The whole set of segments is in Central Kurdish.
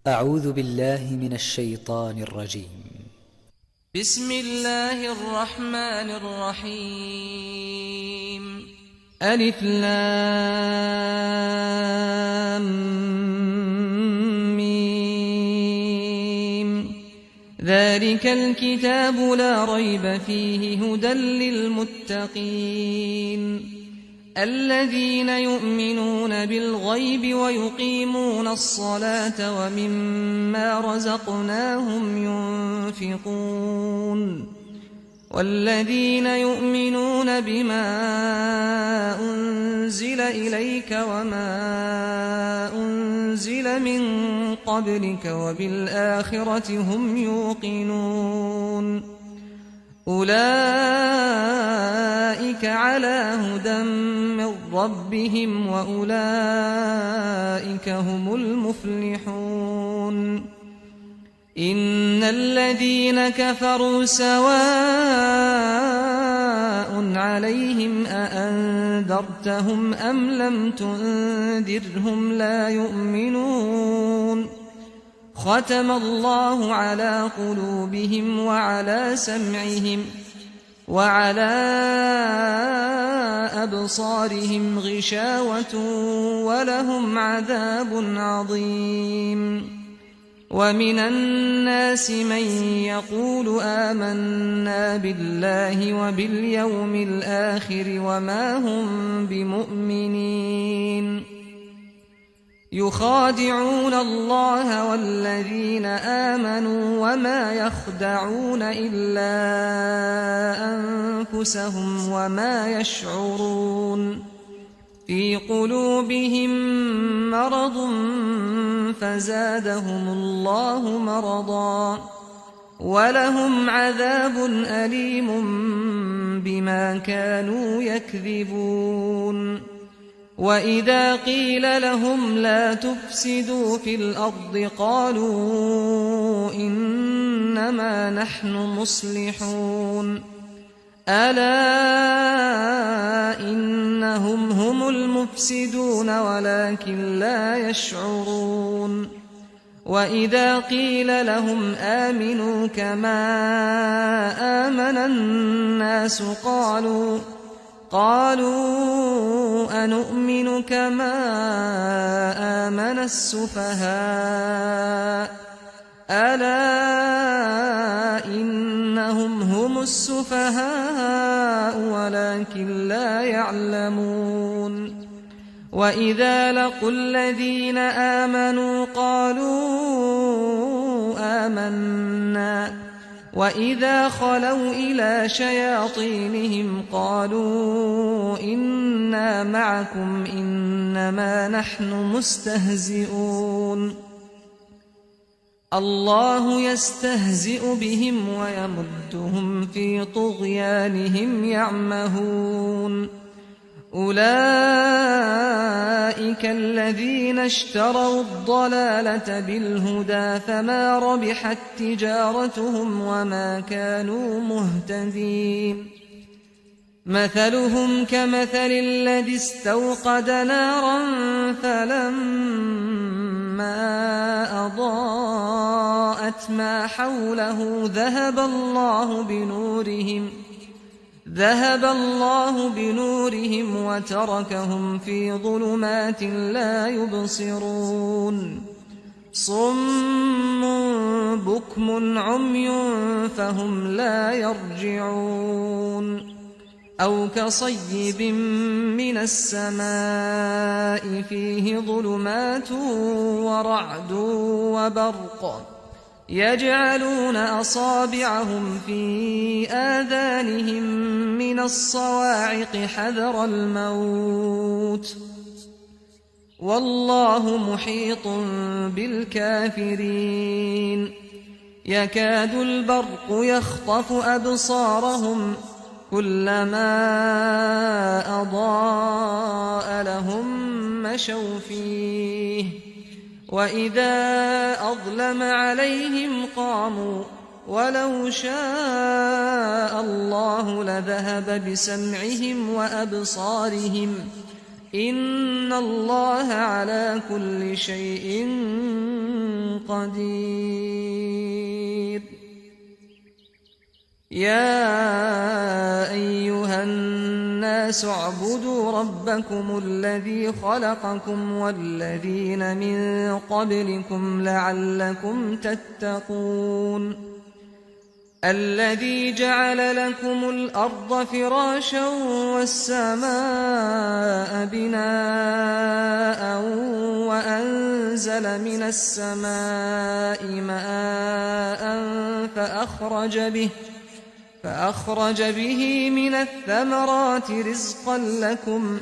أعوذ بالله من الشيطان الرجيم. بسم الله الرحمن الرحيم. ألف لام ميم. ذلك الكتاب لا ريب فيه هدى للمتقين الذين يؤمنون بالغيب ويقيمون الصلاة ومما رزقناهم ينفقون والذين يؤمنون بما أنزل إليك وما أنزل من قبلك وبالآخرة هم يوقنون أولئك على هدى من ربهم وأولئك هم المفلحون. إن الذين كفروا سواء عليهم أأنذرتهم أم لم تنذرهم لا يؤمنون. ختم الله على قلوبهم وعلى سمعهم وعلى أبصارهم غشاوة ولهم عذاب عظيم. ومن الناس من يقول آمنا بالله وباليوم الآخر وما هم بمؤمنين يخادعون الله والذين آمنوا وما يخدعون إلا أنفسهم وما يشعرون. في قلوبهم مرض فزادهم الله مرضا ولهم عذاب أليم بما كانوا يكذبون. وإذا قيل لهم لا تفسدوا في الأرض قالوا إنما نحن مصلحون. ألا إنهم هم المفسدون ولكن لا يشعرون. وإذا قيل لهم آمنوا كما آمن الناس قالوا أنؤمن كما آمن السفهاء. ألا إنهم هم السفهاء ولكن لا يعلمون. وإذا لقوا الذين آمنوا قالوا آمنا وإذا خلوا إلى شياطينهم قالوا إنا معكم إنما نحن مستهزئون. الله يستهزئ بهم ويمدهم في طغيانهم يعمهون. أولئك الذين اشتروا الضلالة بالهدى فما ربحت تجارتهم وما كانوا مهتدين. مثلهم كمثل الذي استوقد نارا فلما أضاءت ما حوله ذهب الله بنورهم وتركهم في ظلمات لا يبصرون. صم بكم عمي فهم لا يرجعون. أو كصيب من السماء فيه ظلمات ورعد وبرق يجعلون أصابعهم في آذانهم من الصواعق حذر الموت والله محيط بالكافرين. يكاد البرق يخطف أبصارهم كلما أضاء لهم مشوا فيه وإذا أظلم عليهم قاموا ولو شاء الله لذهب بسمعهم وأبصارهم إن الله على كل شيء قدير. يا أيها الناس اعبدوا ربكم الذي خلقكم والذين من قبلكم لعلكم تتقون. الذي جعل لكم الأرض فراشا والسماء بناء وأنزل من السماء ماء فأخرج به من الثمرات رزقا لكم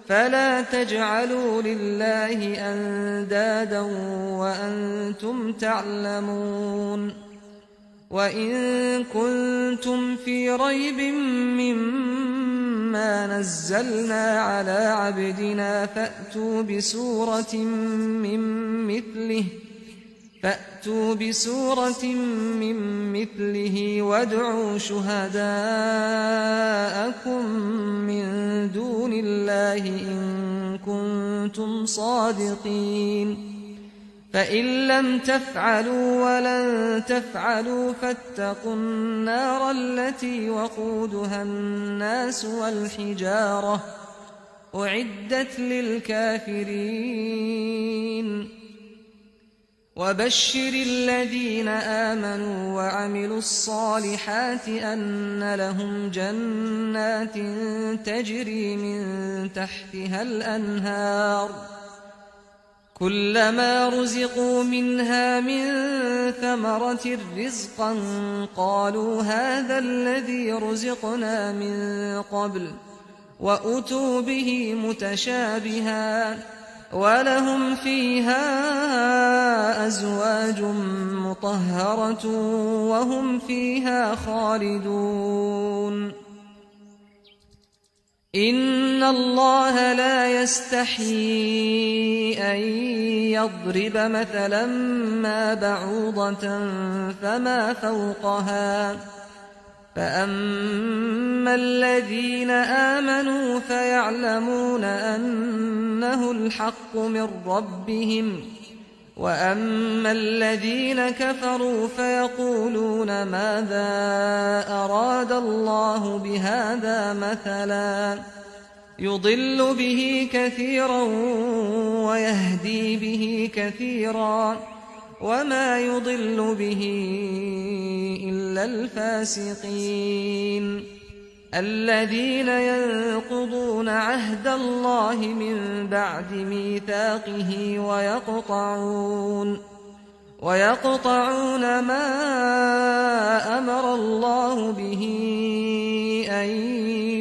فلا تجعلوا لله أندادا وأنتم تعلمون. وإن كنتم في ريب مما نزلنا على عبدنا فأتوا بسورة من مثله وادعوا شهداءكم من دون الله إن كنتم صادقين. فإن لم تفعلوا ولن تفعلوا فاتقوا النار التي وقودها الناس والحجارة أعدت للكافرين. وبشر الذين آمنوا وعملوا الصالحات أن لهم جنات تجري من تحتها الأنهار كلما رزقوا منها من ثمرة رزقا قالوا هذا الذي رزقنا من قبل وأتوا به متشابها ولهم فيها أزواج مطهرة وهم فيها خالدون. إن الله لا يستحيي أن يضرب مثلا ما بعوضة فما فوقها فأما الذين آمنوا فيعلمون أنه الحق من ربهم وأما الذين كفروا فيقولون ماذا أراد الله بهذا مثلا يضل به كثيرا ويهدي به كثيرا وما يضل به إلا الفاسقين الذين ينقضون عهد الله من بعد ميثاقه ويقطعون ما أمر الله به أن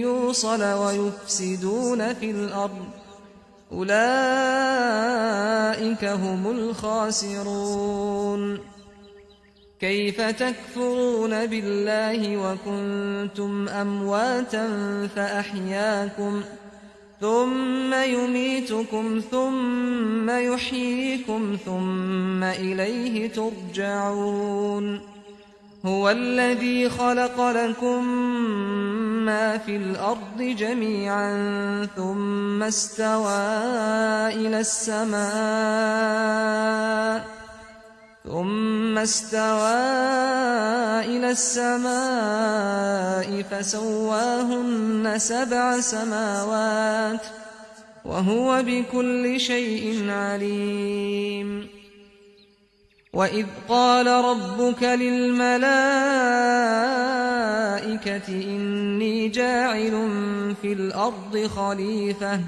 يوصل ويفسدون في الأرض أولئك هم الخاسرون. كيف تكفرون بالله وكنتم أمواتا فأحياكم ثم يميتكم ثم يحييكم ثم إليه ترجعون. هو الذي خلق لكم ما في الأرض جميعا ثم استوى إلى السماء فسواهن 7 سماوات وهو بكل شيء عليم. وإذ قال ربك للملائكة إني جاعل في الأرض خليفة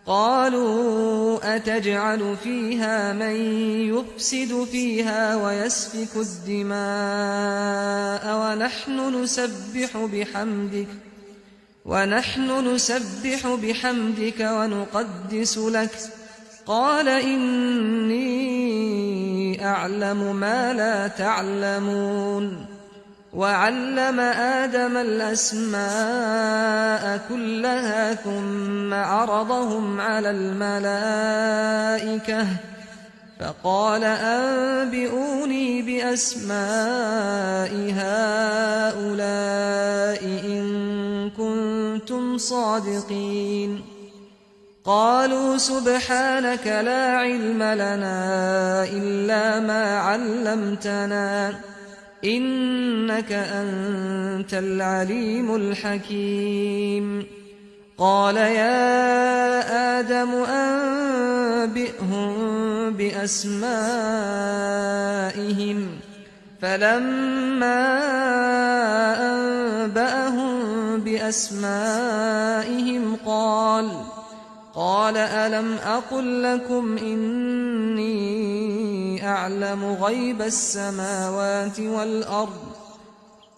قالوا أتجعل فيها من يفسد فيها ويسفك الدماء ونحن نسبح بحمدك ونقدس لك قال إني أعلم ما لا تعلمون. وعلم آدم الأسماء كلها ثم عرضهم على الملائكة فقال أنبئوني بأسماء هؤلاء إن كنتم صادقين. قالوا سبحانك لا علم لنا إلا ما علمتنا إنك أنت العليم الحكيم قال يا آدم أنبئهم بأسمائهم فلما أنبأهم بأسمائهم قال ألم أقل لكم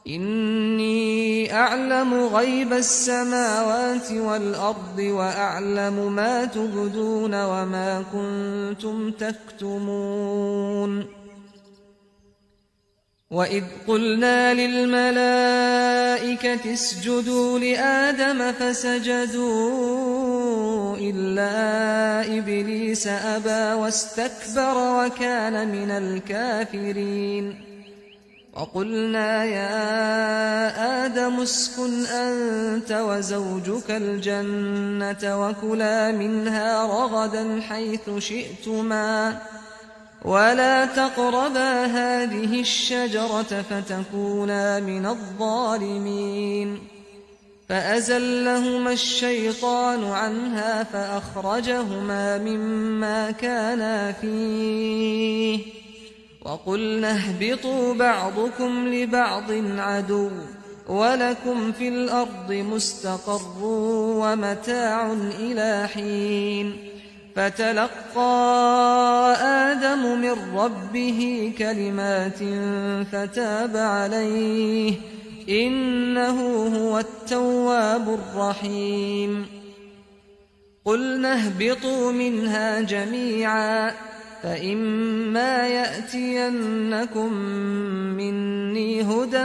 إني أعلم غيب السماوات والأرض وأعلم ما تبدون وما كنتم تكتمون وإذ قلنا للملائكة اسجدوا لآدم فسجدوا إلا إبليس أبى واستكبر وكان من الكافرين وقلنا يا آدم اسكن أنت وزوجك الجنة وكلا منها رغدا حيث شئتما ولا تقربا هذه الشجرة فتكونا من الظالمين فأزلهما الشيطان عنها فأخرجهما مما كانا فيه وقلنا اهبطوا بعضكم لبعض عدو ولكم في الأرض مستقر ومتاع إلى حين فتلقى آدم من ربه كلمات فتاب عليه إنه هو التواب الرحيم قلنا اهبطوا منها جميعا فإما يأتينكم مني هدى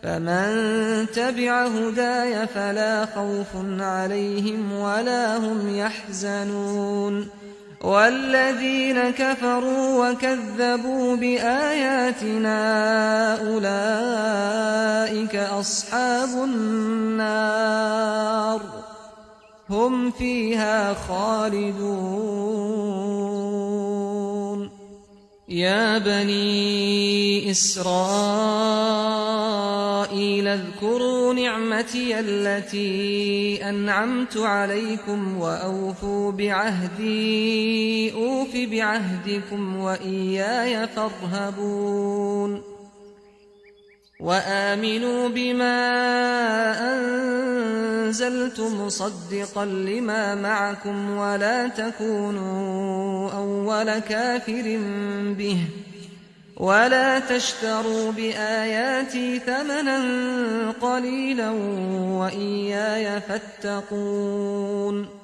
فمن تبع هداي فلا خوف عليهم ولا هم يحزنون والذين كفروا وكذبوا بآياتنا أولئك أصحاب النار هم فيها خالدون يا بني إسرائيل اذكروا نعمتي التي أنعمت عليكم وأوفوا بعهدي أوف بعهدكم وإياي فارهبون وآمنوا بما أنزلت مصدقا لما معكم ولا تكونوا أول كافر به ولا تشتروا بآياتي ثمنا قليلا وإياي فاتقون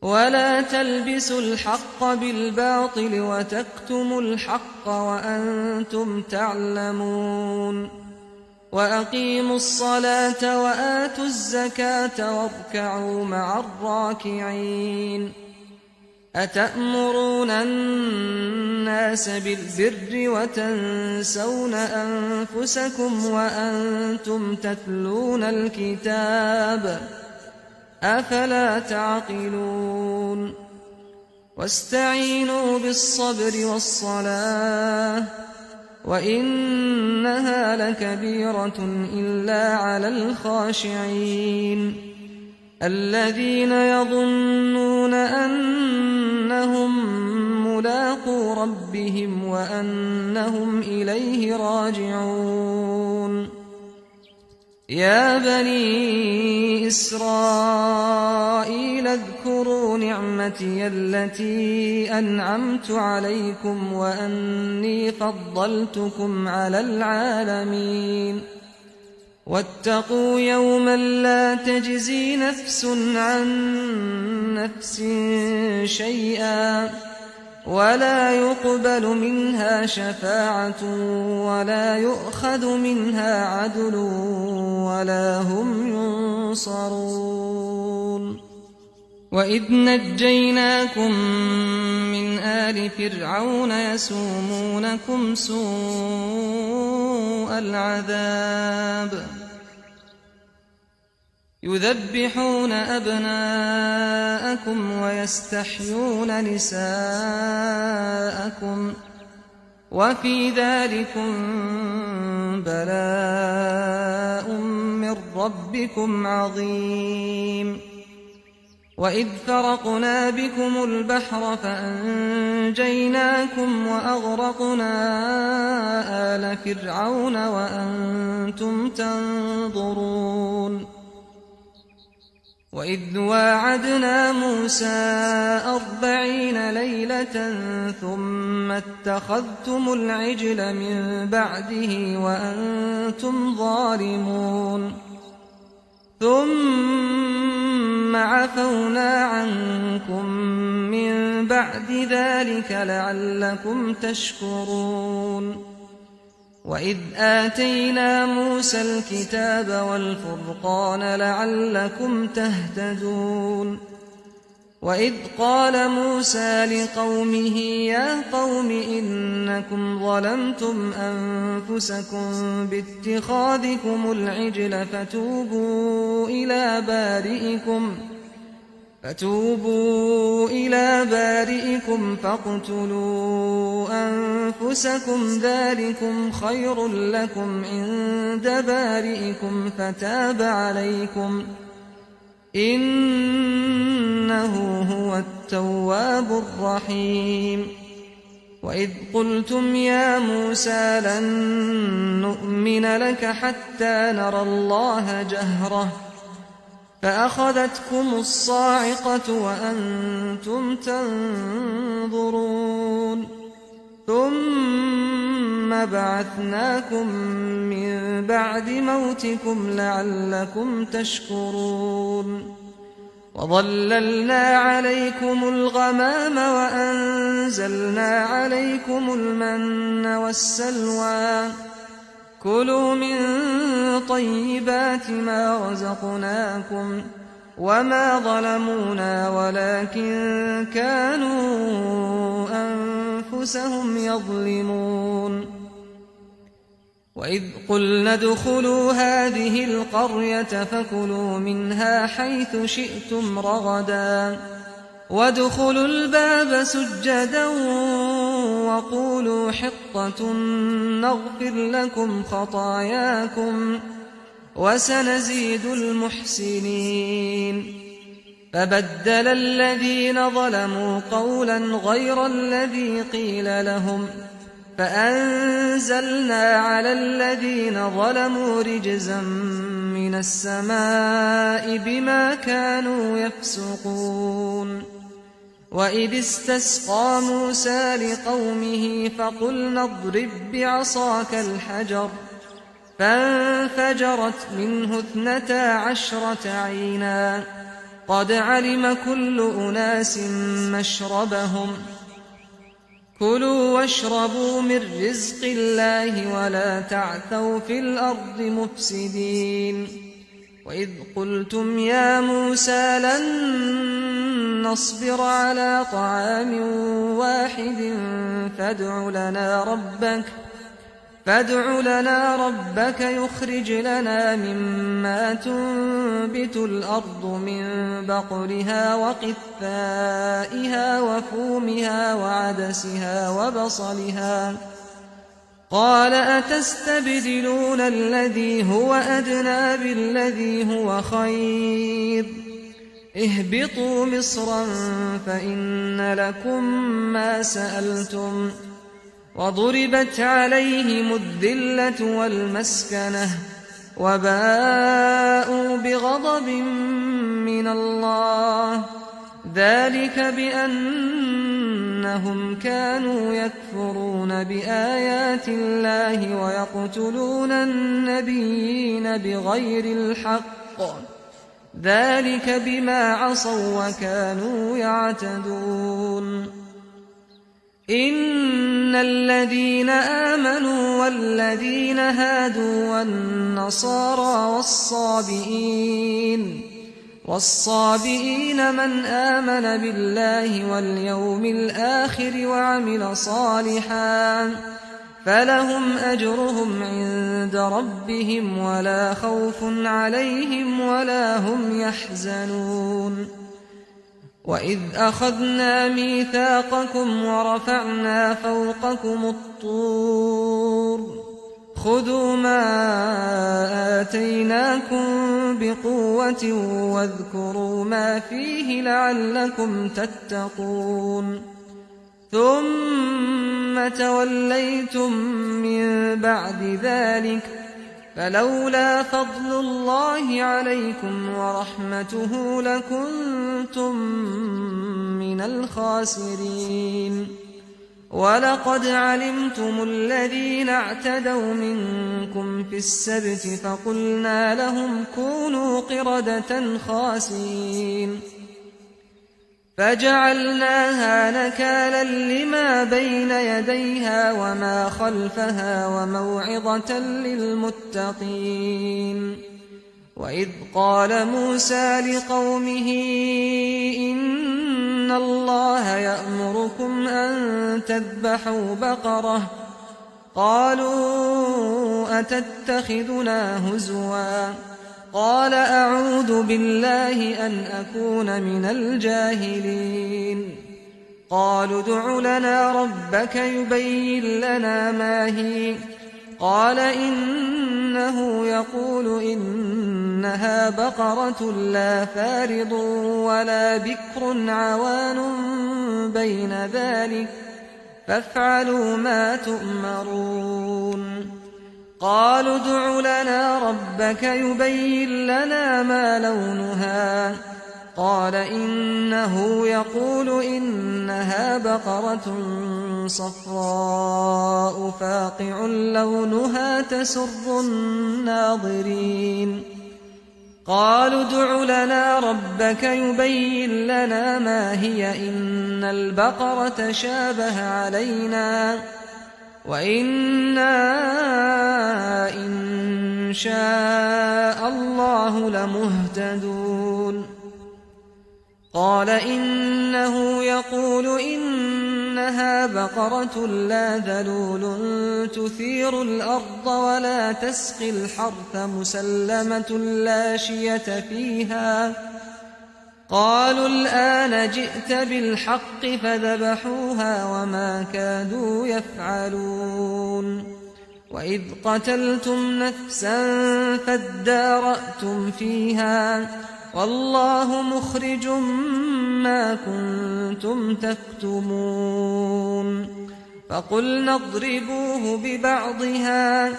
ولا تلبسوا الحق بالباطل وتكتموا الحق وأنتم تعلمون وأقيموا الصلاة وآتوا الزكاة واركعوا مع الراكعين أتأمرون الناس بالبر وتنسون أنفسكم وأنتم تتلون الكتاب أفلا تعقلون واستعينوا بالصبر والصلاة وإنها لكبيرة إلا على الخاشعين الذين يظنون أنهم ملاقو ربهم وأنهم إليه راجعون يا بني إسرائيل اذكروا نعمتي التي أنعمت عليكم وأني فضلتكم على العالمين واتقوا يوما لا تجزي نفس عن نفس شيئا ولا يقبل منها شفاعة ولا يؤخذ منها عدل ولا هم ينصرون وإذ نجيناكم من آل فرعون يسومونكم سوء العذاب يذبحون أبناءكم ويستحيون نساءكم وفي ذلكم بلاء من ربكم عظيم وإذ فرقنا بكم البحر فأنجيناكم وأغرقنا آل فرعون وأنتم تنظرون وإذ واعدنا موسى 40 ليلة ثم اتخذتم العجل من بعده وأنتم ظالمون ثم عفونا عنكم من بعد ذلك لعلكم تشكرون وإذ آتينا موسى الكتاب والفرقان لعلكم تهتدون وإذ قال موسى لقومه يا قوم إنكم ظلمتم أنفسكم باتخاذكم العجل فتوبوا إلى بارئكم فاقتلوا أنفسكم ذلكم خير لكم عند بارئكم فتاب عليكم إنه هو التواب الرحيم وإذ قلتم يا موسى لن نؤمن لك حتى نرى الله جهرة فأخذتكم الصاعقة وأنتم تنظرون ثم بعثناكم من بعد موتكم لعلكم تشكرون وظللنا عليكم الغمام وأنزلنا عليكم المن والسلوى كلوا من طيبات ما رزقناكم وما ظلمونا ولكن كانوا أنفسهم يظلمون وإذ قلنا ادخلوا هذه القرية فكلوا منها حيث شئتم رغدا وادخلوا الباب سجدا وقولوا حطة نغفر لكم خطاياكم وسنزيد المحسنين فبدل الذين ظلموا قولا غير الذي قيل لهم فأنزلنا على الذين ظلموا رجزا من السماء بما كانوا يفسقون وإذ استسقى موسى لقومه فقلنا اضرب بعصاك الحجر فانفجرت منه 12 عينا قد علم كل أناس مشربهم كلوا واشربوا من رزق الله ولا تعثوا في الأرض مفسدين وإذ قلتم يا موسى لن نصبر على طعام واحد فادع لنا ربك يخرج لنا مما تنبت الأرض من بقلها وقثائها وفومها وعدسها وبصلها قال أتستبدلون الذي هو أدنى بالذي هو خير اهبطوا مصرا فإن لكم ما سألتم وضربت عليهم الذلة والمسكنة وباءوا بغضب من الله ذلك بأنهم كانوا يكفرون بآيات الله ويقتلون النبيين بغير الحق ذلك بما عصوا وكانوا يعتدون إن الذين آمنوا والذين هادوا والنصارى والصابئين من آمن بالله واليوم الآخر فلهم أجرهم عند ربهم ولا خوف عليهم ولا هم يحزنون وإذ أخذنا ميثاقكم ورفعنا فوقكم الطور خذوا ما آتيناكم بقوة واذكروا ما فيه لعلكم تتقون ثم توليتم من بعد ذلك فلولا فضل الله عليكم ورحمته لكنتم من الخاسرين ولقد علمتم الذين اعتدوا منكم في السبت فقلنا لهم كونوا قردة خاسئين فجعلناها نكالا لما بين يديها وما خلفها وموعظة للمتقين وإذ قال موسى لقومه إن الله يأمركم أن تذبحوا بقرة قالوا أتتخذنا هزوا قال أعوذ بالله أن أكون من الجاهلين قالوا ادع لنا ربك يبين لنا ما هي قال إنه يقول إنها بقرة لا فارض ولا بكر عوان بين ذلك فافعلوا ما تؤمرون قالوا ادع لنا ربك يبين لنا ما لونها قال إنه يقول إنها بقرة صفراء فاقع لونها تسر الناظرين قالوا ادع لنا ربك يبين لنا ما هي إن البقرة شابه علينا وإنا إن شاء الله لمهتدون قال إنه يقول إنها بقرة لا ذلول تثير الأرض ولا تسقي الحرث مسلمة لا شية فيها قالوا الآن جئت بالحق فذبحوها وما كادوا يفعلون وإذ قتلتم نفسا فادارأتم فيها والله مخرج ما كنتم تكتمون فقلنا اضربوه ببعضها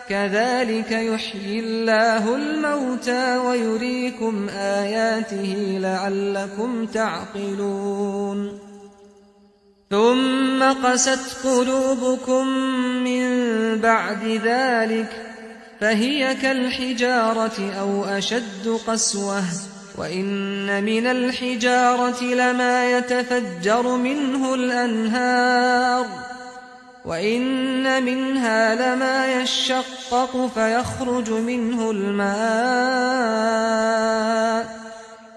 كذلك يحيي الله الموتى ويريكم آياته لعلكم تعقلون ثم قست قلوبكم من بعد ذلك فهي كالحجارة أو أشد قسوة وإن من الحجارة لما يتفجر منه الأنهار وإن منها لما يشقق فيخرج منه الماء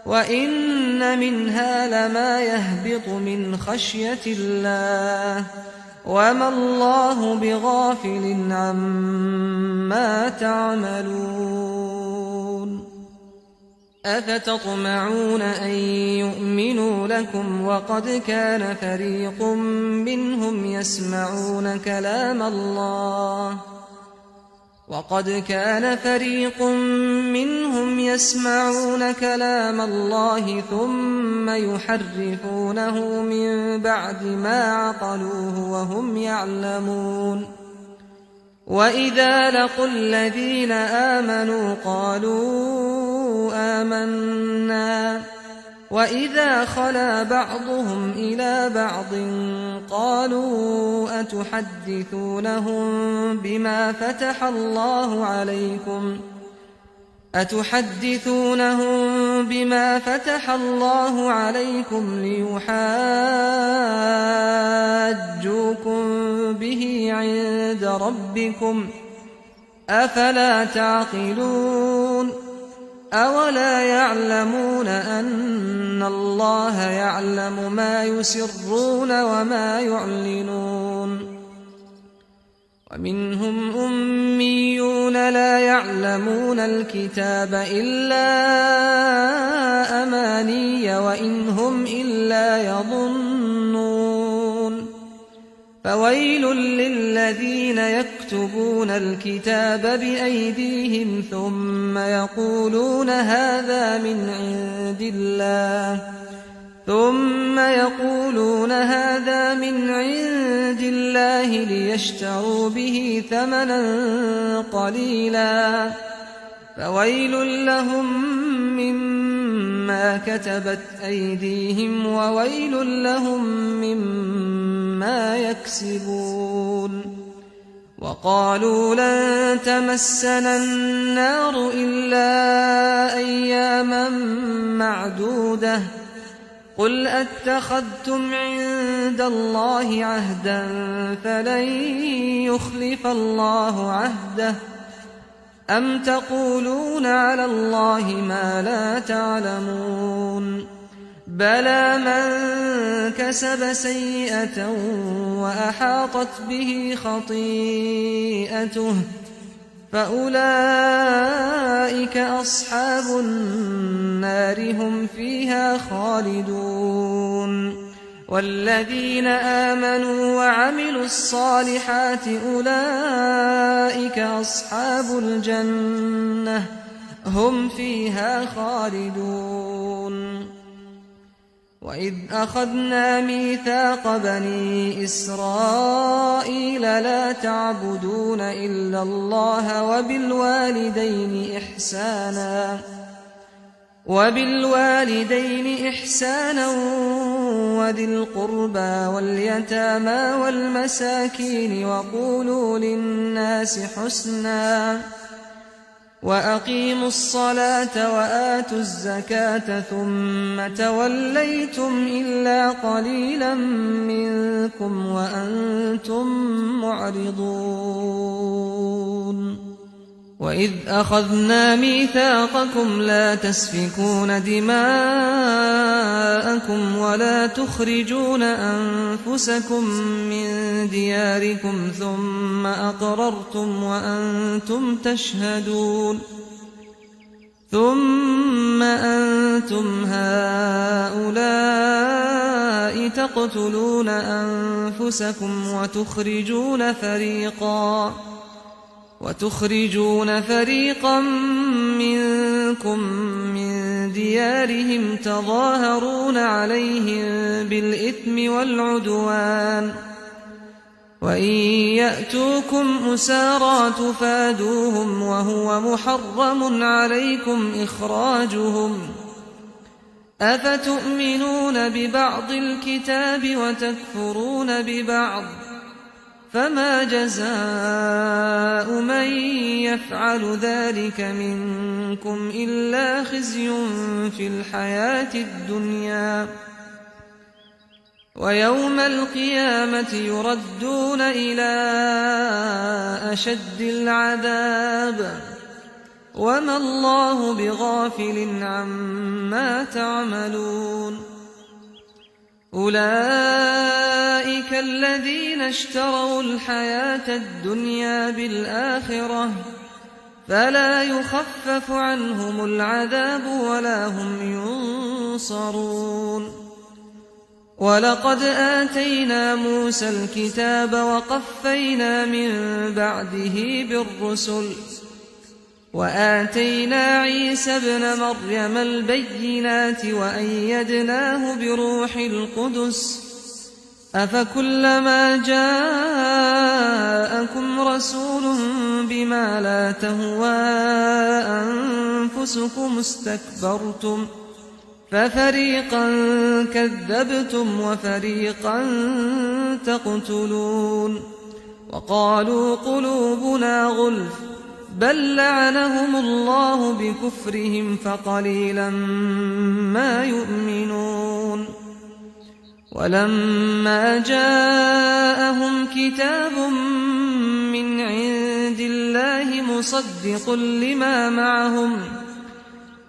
وإن منها لما يهبط من خشية الله وما الله بغافل عما تعملون أفتطمعون أن يؤمنوا لكم وقد كان فريق منهم يسمعون كلام الله ثم يحرفونه من بعد ما عقلوه وهم يعلمون وإذا لقوا الذين آمنوا قالوا آمنا وإذا خلا بعضهم إلى بعض قالوا أتحدثونهم بما فتح الله عليكم ليحاجوكم به عند ربكم أفلا تعقلون أولا يعلمون أن الله يعلم ما يسرون وما يعلنون ومنهم أميون لا يعلمون الكتاب إلا أماني وإن هم إلا يظنون فويل للذين يكتبون الكتاب بأيديهم ثم يقولون هذا من عند الله ليشتروا به ثمنا قليلا فويل لهم مما كتبت أيديهم وويل لهم مما يكسبون وقالوا لن تمسنا النار إلا أياما معدودة قل أتخذتم عند الله عهدا فلن يخلف الله عهده أم تقولون على الله ما لا تعلمون بلى من كسب سيئة وأحاطت به خطيئته فأولئك أصحاب النار هم فيها خالدون والذين آمنوا وعملوا الصالحات أولئك أصحاب الجنة هم فيها خالدون وإذ أخذنا ميثاق بني إسرائيل لا تعبدون إلا الله وبالوالدين إحسانا وذي القربى واليتامى والمساكين وقولوا للناس حسنا وأقيموا الصلاة وآتوا الزكاة ثم توليتم إلا قليلا منكم وأنتم معرضون وإذ أخذنا ميثاقكم لا تسفكون دماءكم ولا تخرجون أنفسكم من دياركم ثم أقررتم وأنتم تشهدون ثم أنتم هؤلاء تقتلون أنفسكم وتخرجون فريقا منكم من ديارهم تظاهرون عليهم بالإثم والعدوان وإن يأتوكم أسارى تفادوهم وهو محرم عليكم إخراجهم أفتؤمنون ببعض الكتاب وتكفرون ببعض فما جزاء من يفعل ذلك منكم إلا خزي في الحياة الدنيا ويوم القيامة يردون إلى أشد العذاب وما الله بغافل عما تعملون أولئك الذين اشتروا الحياة الدنيا بالآخرة فلا يخفف عنهم العذاب ولا هم ينصرون ولقد آتينا موسى الكتاب وقفينا من بعده بالرسل وآتينا عيسى ابن مريم البينات وأيدناه بروح القدس أفكلما جاءكم رسول بما لا تهوى أنفسكم استكبرتم ففريقا كذبتم وفريقا تقتلون وقالوا قلوبنا غلف بل لعنهم الله بكفرهم فقليلا ما يؤمنون ولما جاءهم كتاب من عند الله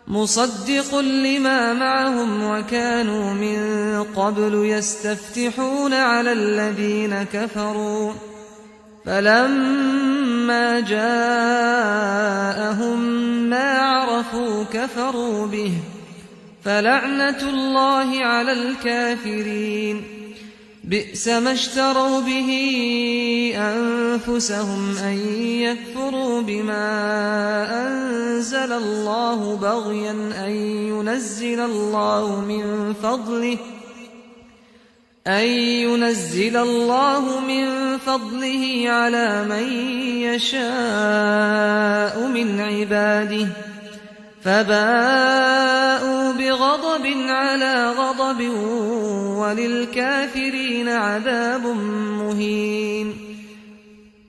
مصدق لما معهم وكانوا من قبل يستفتحون على الذين كفروا فلما جاءهم ما عرفوا كفروا به فلعنة الله على الكافرين بئس ما اشتروا به أنفسهم أن يكفروا بما أنزل الله بغيا أن ينزل الله من فضله على من يشاء من عباده فباءوا بغضب على غضب وللكافرين عذاب مهين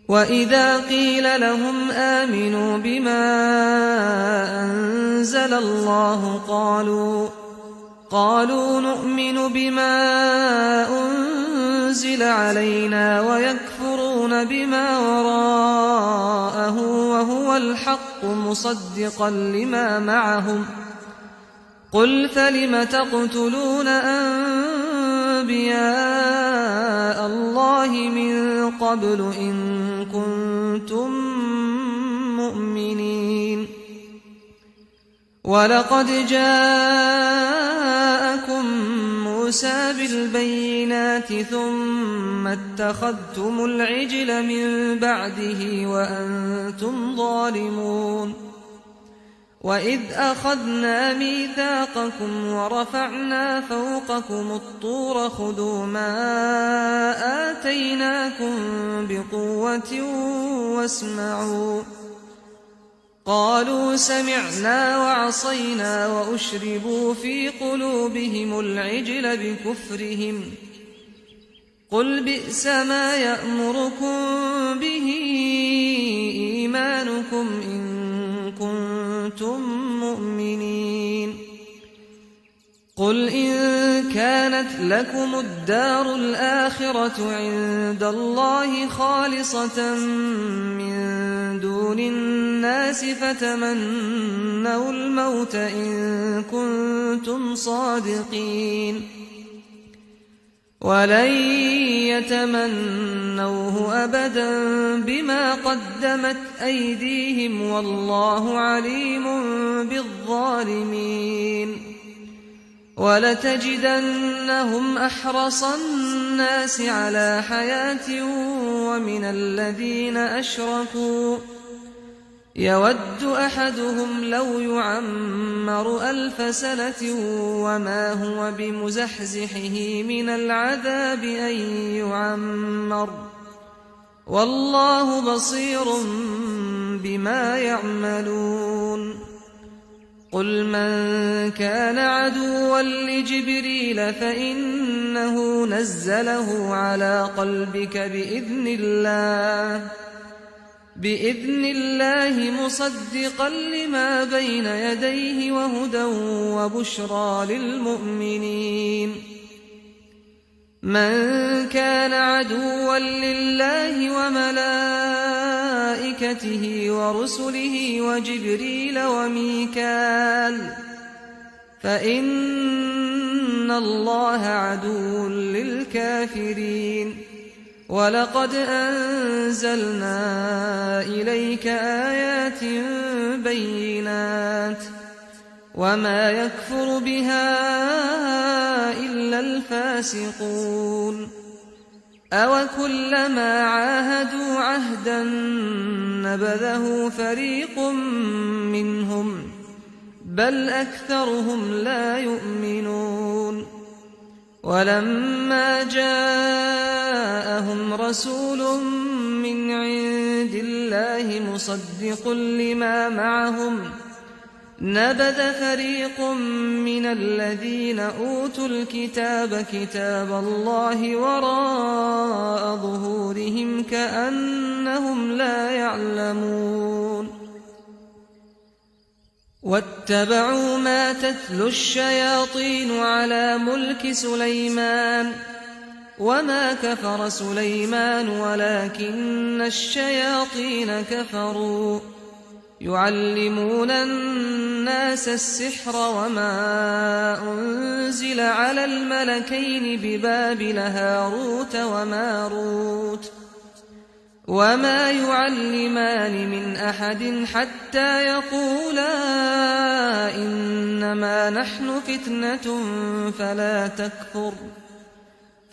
وإذا قيل لهم آمنوا بما أنزل الله قالوا نؤمن بما أنزل علينا ويكفرون بما وراءه وهو الحق مصدقا لما معهم قل فلم تقتلون أنبياء الله من قبل إن كنتم مؤمنين ولقد جاءكم موسى بالبينات ثم اتخذتم العجل من بعده وأنتم ظالمون وإذ أخذنا ميثاقكم ورفعنا فوقكم الطور خذوا ما آتيناكم بقوة واسمعوا قالوا سمعنا وعصينا وأشربوا في قلوبهم العجل بكفرهم قل بئس ما يأمركم به إيمانكم إن كنتم مؤمنين قل إن كانت لكم الدار الآخرة عند الله خالصة من دون الناس فتمنوا الموت إن كنتم صادقين ولن يتمنوه أبدا بما قدمت أيديهم والله عليم بالظالمين ولتجدنهم أحرص الناس على حياة ومن الذين أشركوا يود أحدهم لو يعمر 1000 سنة وما هو بمزحزحه من العذاب أن يعمر والله بصير بما يعملون قل من كان عدوا لجبريل فإنه نزله على قلبك بإذن الله مصدقا لما بين يديه وهدى وبشرى للمؤمنين من كان عدوا لله وملائكته ورسله وجبريل وميكال فإن الله عدو للكافرين ولقد أنزلنا إليك آيات بينات وما يكفر بها إلا الفاسقون أوكلما عاهدوا عهدا نبذه فريق منهم بل أكثرهم لا يؤمنون ولما جاءهم رسول من عند الله مصدق لما معهم نبذ فريق من الذين أوتوا الكتاب كتاب الله وراء ظهورهم كأنهم لا يعلمون واتبعوا ما تتلو الشياطين على ملك سليمان وما كفر سليمان ولكن الشياطين كفروا يعلمون الناس السحر وما أنزل على الملكين ببابل هاروت وماروت وما يعلمان من أحد حتى يقولا إنما نحن فتنة فلا تكفر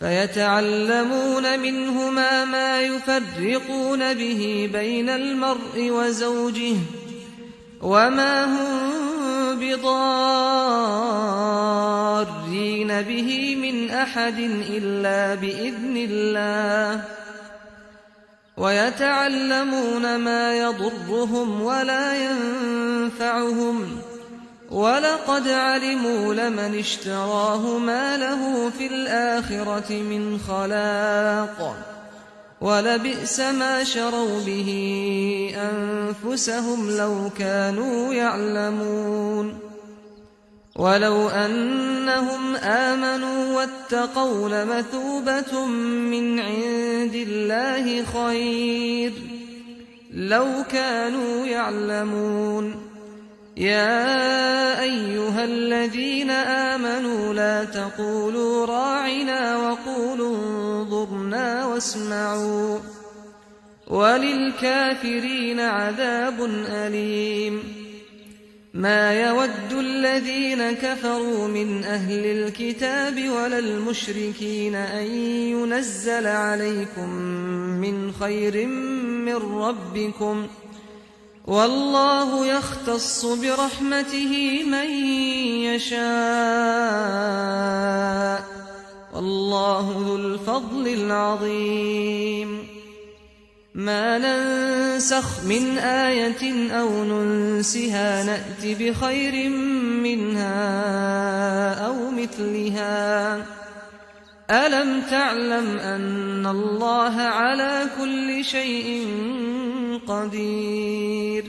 فيتعلمون منهما ما يفرقون به بين المرء وزوجه وما هم بضارين به من أحد إلا بإذن الله ويتعلمون ما يضرهم ولا ينفعهم ولقد علموا لمن اشتراه ما له في الآخرة من خلاق ولبئس ما شروا به أنفسهم لو كانوا يعلمون ولو أنهم آمنوا واتقوا لمثوبة من عند الله خير لو كانوا يعلمون يا أيها الذين آمنوا لا تقولوا راعنا وقولوا انظرنا واسمعوا وللكافرين عذاب أليم ما يود الذين كفروا من أهل الكتاب ولا المشركين أن ينزل عليكم من خير من ربكم والله يختص برحمته من يشاء والله ذو الفضل العظيم ما ننسخ من آية أو ننسها نأت بخير منها أو مثلها ألم تعلم أن الله على كل شيء قدير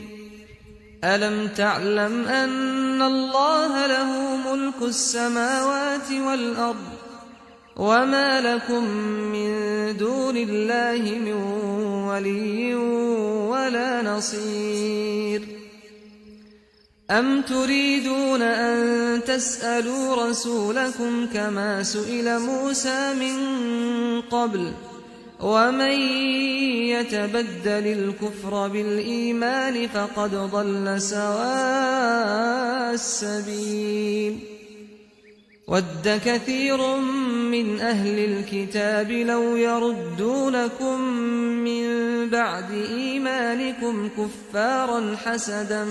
ألم تعلم أن الله له ملك السماوات والأرض وما لكم من دون الله من ولي ولا نصير أم تريدون أن تسألوا رسولكم كما سئل موسى من قبل ومن يتبدل الكفر بالإيمان فقد ضل سواء السبيل ود كثير من أهل الكتاب لو يردونكم من بعد إيمانكم كفارا حسدا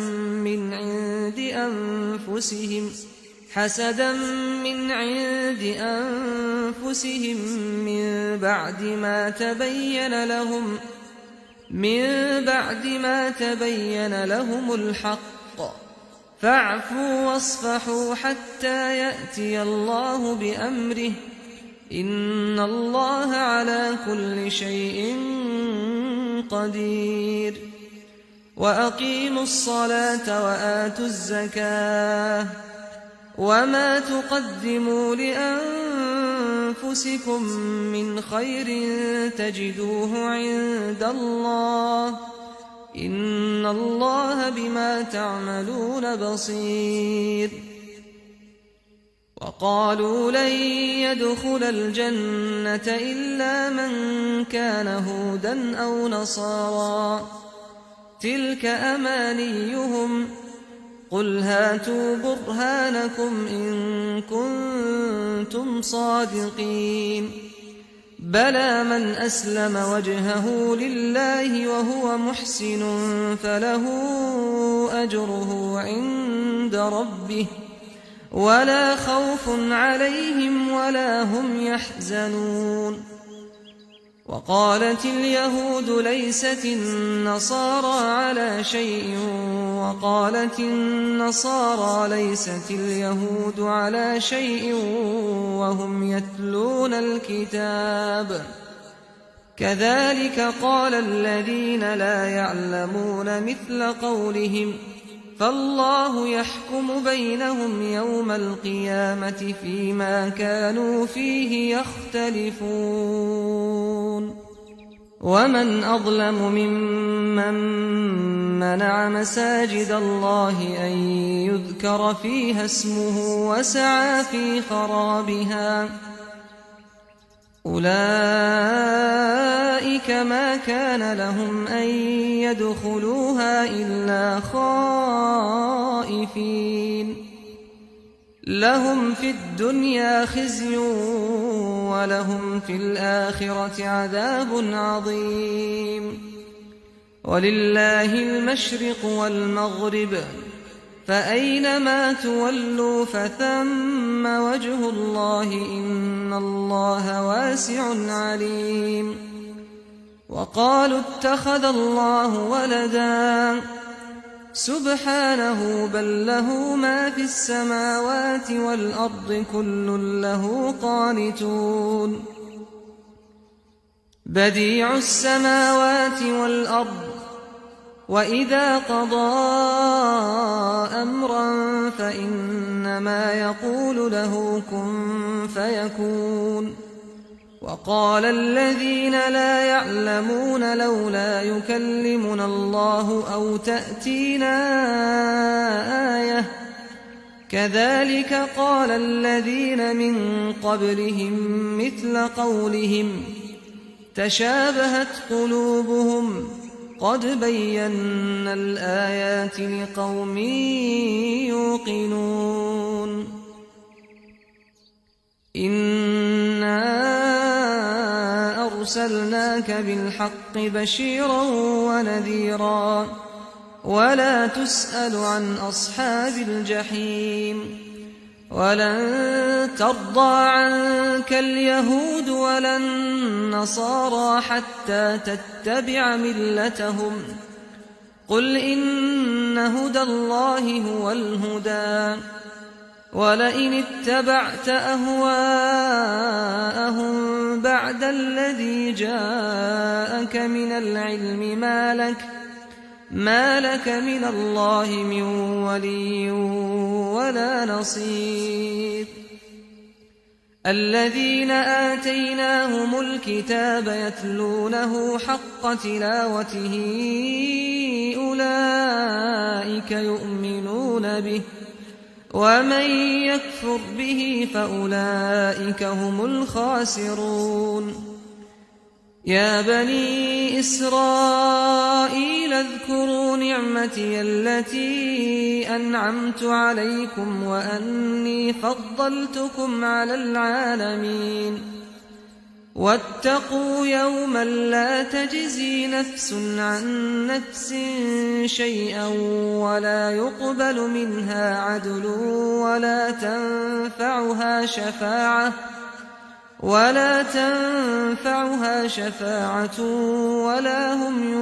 من عند أنفسهم من بعد ما تبين لهم الحق فاعفوا واصفحوا حتى يأتي الله بأمره إن الله على كل شيء قدير وأقيموا الصلاة وآتوا الزكاة وما تقدموا لأنفسكم من خير تجدوه عند الله إن الله بما تعملون بصير وقالوا لن يدخل الجنة إلا من كان هودا أو نصارى تلك أمانيهم قل هاتوا برهانكم إن كنتم صادقين بلى من أسلم وجهه لله وهو محسن فله أجره عند ربه ولا خوف عليهم ولا هم يحزنون وقالت اليهود ليست النصارى على شيء وقالت النصارى ليست اليهود على شيء وهم يتلون الكتاب كذلك قال الذين لا يعلمون مثل قولهم فالله يحكم بينهم يوم القيامة فيما كانوا فيه يختلفون ومن أظلم ممن منع مساجد الله أن يذكر فيها اسمه وسعى في خرابها أولئك أولئك ما كان لهم أن يدخلوها إلا خائفين لهم في الدنيا خزي ولهم في الآخرة عذاب عظيم ولله المشرق والمغرب فأينما تولوا فثم وجه الله إن الله واسع عليم وقالوا اتخذ الله ولدا سبحانه بل له ما في السماوات والأرض كل له قانتون بديع السماوات والأرض وإذا قضى أمرا فإنما يقول له كن فيكون وقال الذين لا يعلمون لولا يكلمنا الله أو تأتينا آية كذلك قال الذين من قبلهم مثل قولهم تشابهت قلوبهم قد بينا الآيات لقوم يوقنون إنا أرسلناك بالحق بشيرا ونذيرا ولا تسأل عن أصحاب الجحيم ولن ترضى عنك اليهود ولا النصارى حتى تتبع ملتهم قل إن هدى الله هو الهدى ولئن اتبعت أهواءهم بعد الذي جاءك من العلم ما لك من الله من ولي ولا نصير الذين آتيناهم الكتاب يتلونه حق تلاوته أولئك يؤمنون به ومن يكفر به فأولئك هم الخاسرون يا بني إسرائيل اذكروا نعمتي التي أنعمت عليكم وأني فضلتكم على العالمين واتقوا يوما لا تجزي نفس عن نفس شيئا ولا يقبل منها عدل ولا تنفعها شفاعة ولا هم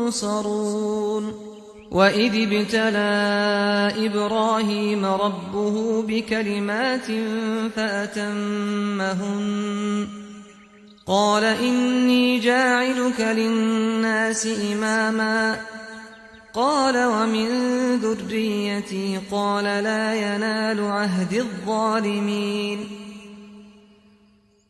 ينصرون وإذ ابتلى إبراهيم ربه بكلمات فأتمهن قال إني جاعلك للناس إماما قال ومن ذريتي قال لا ينال عهد الظالمين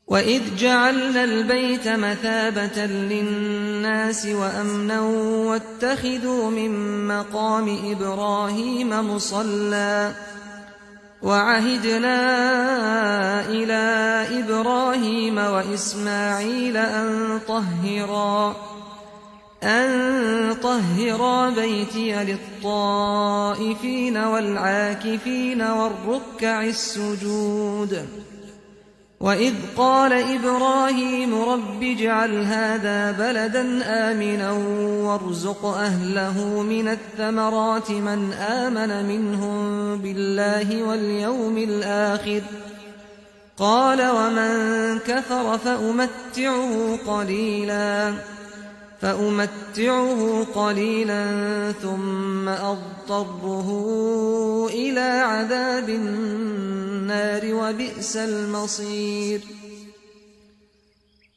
وإذ جعلنا البيت مثابة للناس وأمنا واتخذوا من مقام إبراهيم مصلى وعهدنا إلى إبراهيم وإسماعيل أن طهرا بيتي للطائفين والعاكفين والركع السجود وإذ قال إبراهيم رب اجعل هذا بلدا آمنا وارزق أهله من الثمرات من آمن منهم بالله واليوم الآخر قال ومن كفر فأمتعه قليلا ثم أضطره إلى عذاب النار وبئس المصير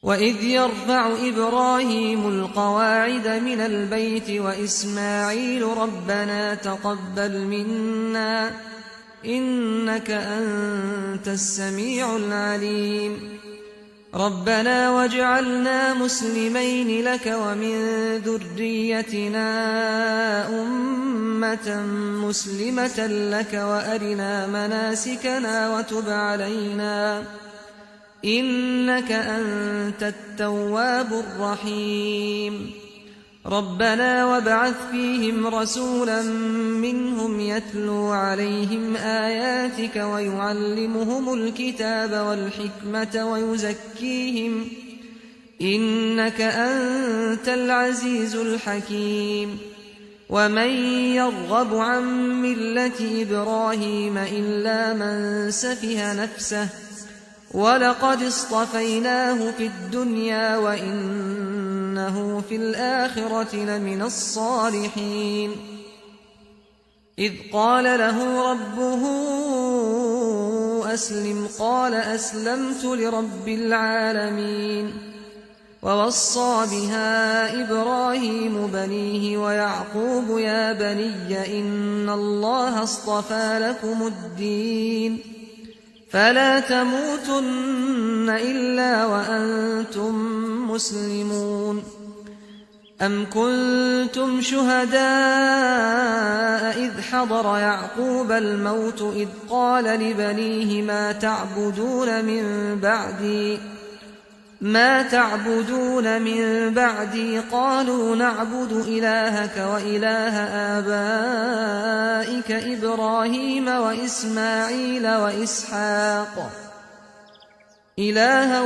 وإذ يرفع إبراهيم القواعد من البيت وإسماعيل ربنا تقبل منا إنك أنت السميع العليم ربنا واجعلنا مسلمين لك ومن ذريتنا أمة مسلمة لك وأرنا مناسكنا وتب علينا إنك أنت التواب الرحيم ربنا وابعث فيهم رسولا منهم يتلو عليهم آياتك ويعلمهم الكتاب والحكمة ويزكيهم إنك أنت العزيز الحكيم ومن يرغب عن ملة إبراهيم إلا من سفه نفسه ولقد اصطفيناه في الدنيا وإنه في الآخرة لمن الصالحين إذ قال له ربه أسلم قال أسلمت لرب العالمين ووصى بها إبراهيم بنيه ويعقوب يا بني إن الله اصطفى لكم الدين فلا تموتن إلا وأنتم مسلمون أم كنتم شهداء إذ حضر يعقوب الموت إذ قال لبنيه ما تعبدون من بعدي قالوا نعبد إلهك وإله آبائك إبراهيم وإسماعيل وإسحاق إلها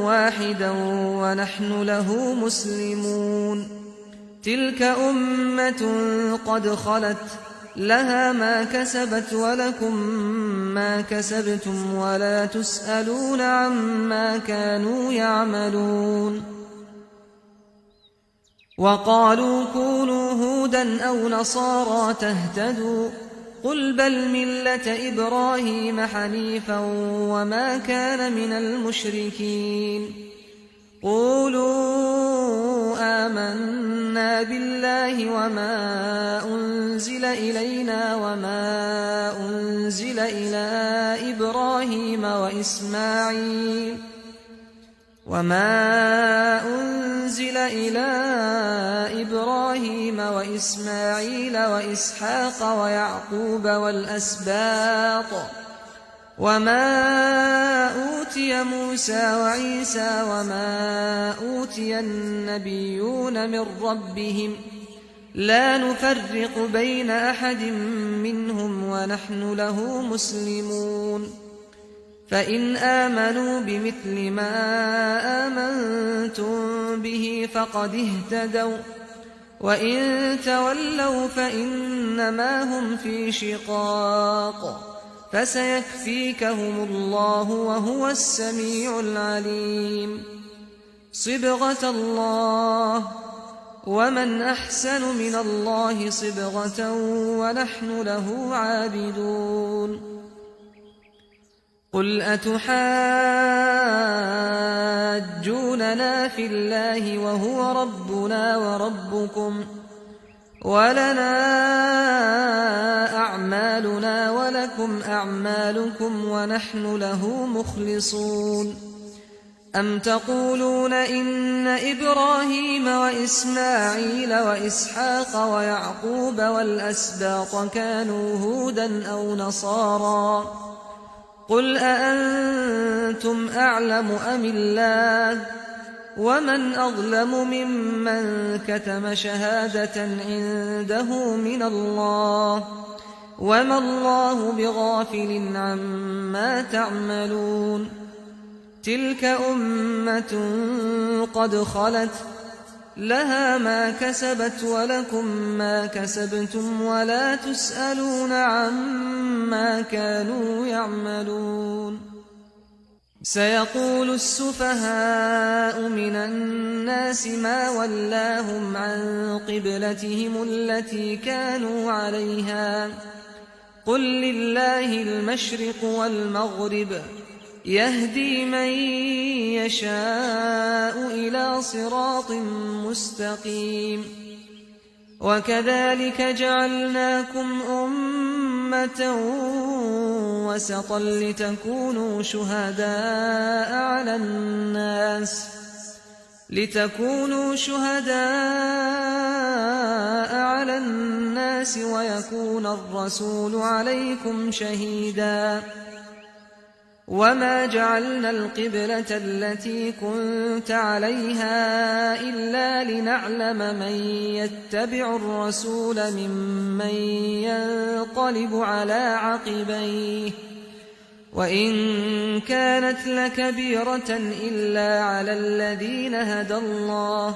واحدا ونحن له مسلمون تلك أمة قد خلت لها ما كسبت ولكم ما كسبتم ولا تسألون عما كانوا يعملون وقالوا كونوا هودا أو نصارى تهتدوا قل بل ملة إبراهيم حنيفا وما كان من المشركين قولوا آمنا بالله وما أنزل إلينا وما أنزل إلى إبراهيم وإسماعيل وإسحاق ويعقوب والأسباط وما أوتي موسى وعيسى وما أوتي النبيون من ربهم لا نفرق بين أحد منهم ونحن له مسلمون فإن آمنوا بمثل ما آمنتم به فقد اهتدوا وإن تولوا فإنما هم في شقاق فسيكفيكهم الله وهو السميع العليم صبغة الله ومن أحسن من الله صبغة ونحن له عابدون قل أتحاجوننا في الله وهو ربنا وربكم ولنا أعمالنا ولكم أعمالكم ونحن له مخلصون أم تقولون إن إبراهيم وإسماعيل وإسحاق ويعقوب والأسباط كانوا هودا أو نصارى قل أأنتم أعلم أم الله ومن أظلم ممن كتم شهادة عنده من الله وما الله بغافل عما تعملون تلك أمة قد خلت لها ما كسبت ولكم ما كسبتم ولا تسألون عما كانوا يعملون سيقول السفهاء من الناس ما ولاهم عن قبلتهم التي كانوا عليها قل لله المشرق والمغرب يهدي من يشاء إلى صراط مستقيم وكذلك جعلناكم أمة وسطا لتكونوا شهداء على الناس ويكون الرسول عليكم شهيدا وما جعلنا القبلة التي كنت عليها إلا لنعلم من يتبع الرسول ممن ينقلب على عقبيه وإن كانت لكبيرة إلا على الذين هدى الله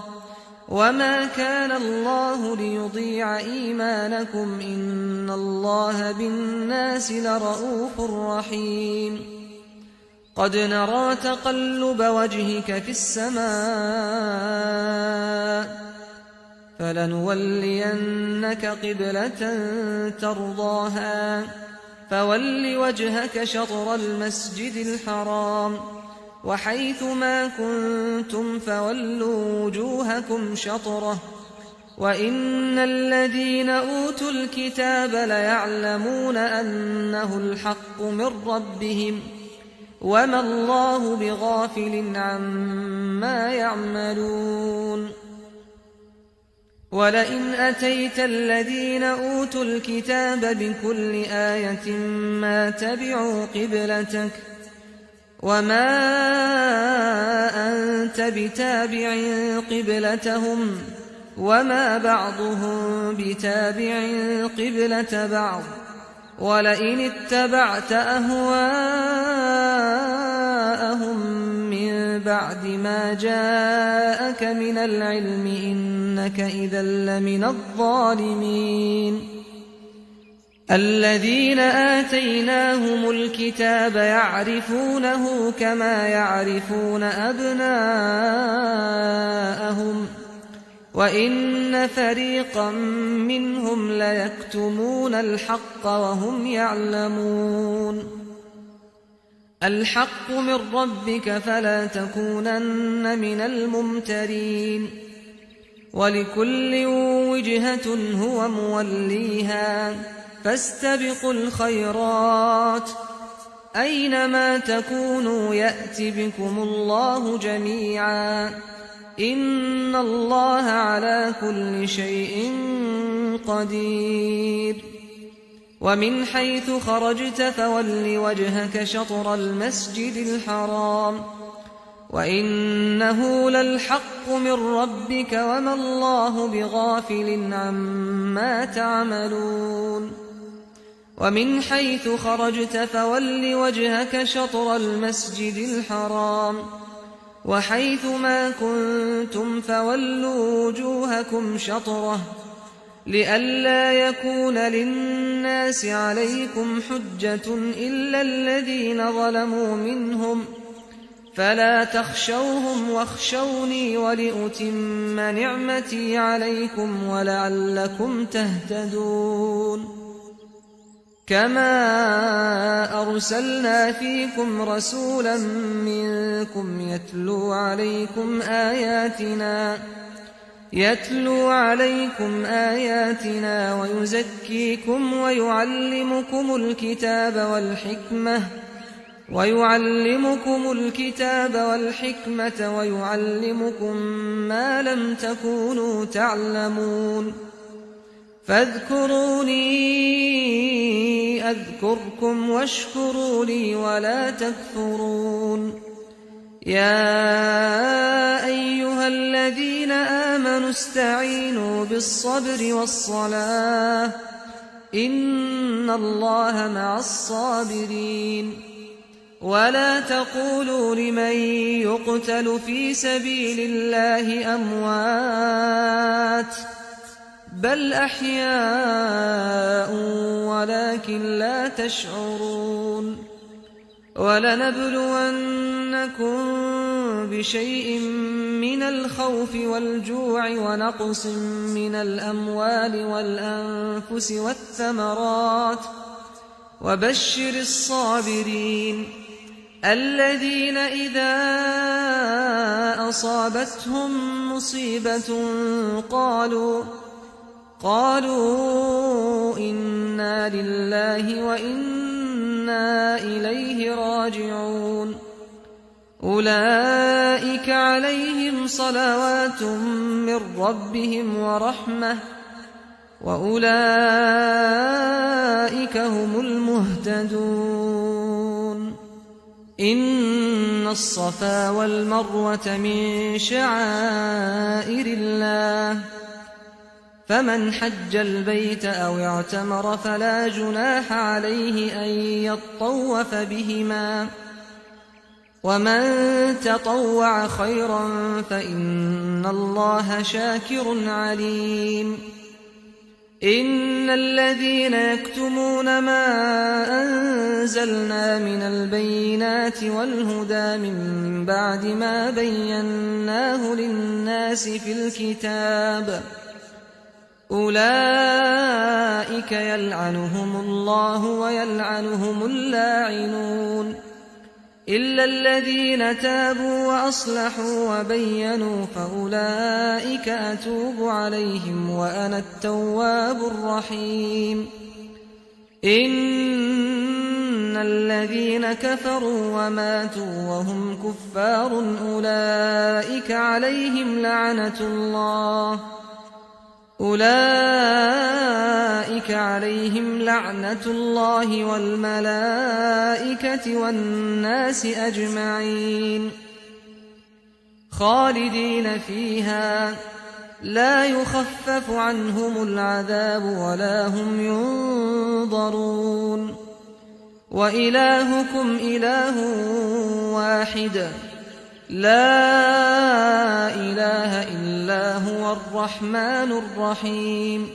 وما كان الله ليضيع إيمانكم إن الله بالناس لرءوف رحيم قد نرى تقلب وجهك في السماء فلنولينك قبلة ترضاها فول وجهك شطر المسجد الحرام وحيث ما كنتم فولوا وجوهكم شطره وإن الذين أوتوا الكتاب ليعلمون أنه الحق من ربهم وما الله بغافل عما يعملون ولئن أتيت الذين أوتوا الكتاب بكل آية ما تبعوا قبلتك وما أنت بتابع قبلتهم وما بعضهم بتابع قبلة بعض ولئن اتبعت أهواءهم من بعد ما جاءك من العلم إنك إذا لمن الظالمين الذين آتيناهم الكتاب يعرفونه كما يعرفون أبناءهم وإن فريقا منهم ليكتمون الحق وهم يعلمون الحق من ربك فلا تكونن من الممترين ولكل وجهة هو موليها فاستبقوا الخيرات أينما تكونوا يأت بكم الله جميعا إن الله على كل شيء قدير ومن حيث خرجت فول وجهك شطر المسجد الحرام وإنه للحق من ربك وما الله بغافل عما تعملون ومن حيث خرجت فول وجهك شطر المسجد الحرام وحيث ما كنتم فولوا وجوهكم شطره لئلا يكون للناس عليكم حجة إلا الذين ظلموا منهم فلا تخشوهم واخشوني ولأتم نعمتي عليكم ولعلكم تهتدون كما أرسلنا فيكم رسولا منكم يتلو عليكم آياتنا ويزكيكم ويعلمكم الكتاب والحكمة ويعلمكم ما لم تكونوا تعلمون فاذكروني أذكركم واشكروا لي ولا تكفرون يا أيها الذين آمنوا استعينوا بالصبر والصلاة إن الله مع الصابرين ولا تقولوا لمن يقتل في سبيل الله أموات بل أحياء ولكن لا تشعرون ولنبلونكم بشيء من الخوف والجوع ونقص من الأموال والأنفس والثمرات وبشر الصابرين الذين إذا أصابتهم مصيبة قالوا إنا لله وإنا إليه راجعون أولئك عليهم صلوات من ربهم ورحمة وأولئك هم المهتدون إن الصفا والمروة من شعائر الله فمن حج البيت أو اعتمر فلا جناح عليه أن يطوف بهما ومن تطوع خيرا فإن الله شاكر عليم إن الذين يكتمون ما أنزلنا من البينات والهدى من بعد ما بيناه للناس في الكتاب أولئك يلعنهم الله ويلعنهم اللاعنون إلا الذين تابوا وأصلحوا وبينوا فأولئك أتوب عليهم وأنا التواب الرحيم إن الذين كفروا وماتوا وهم كفار أولئك عليهم لعنة الله والملائكة والناس أجمعين خالدين فيها لا يخفف عنهم العذاب ولا هم ينظرون وإلهكم إله واحد لا إله إلا هو الرحمن الرحيم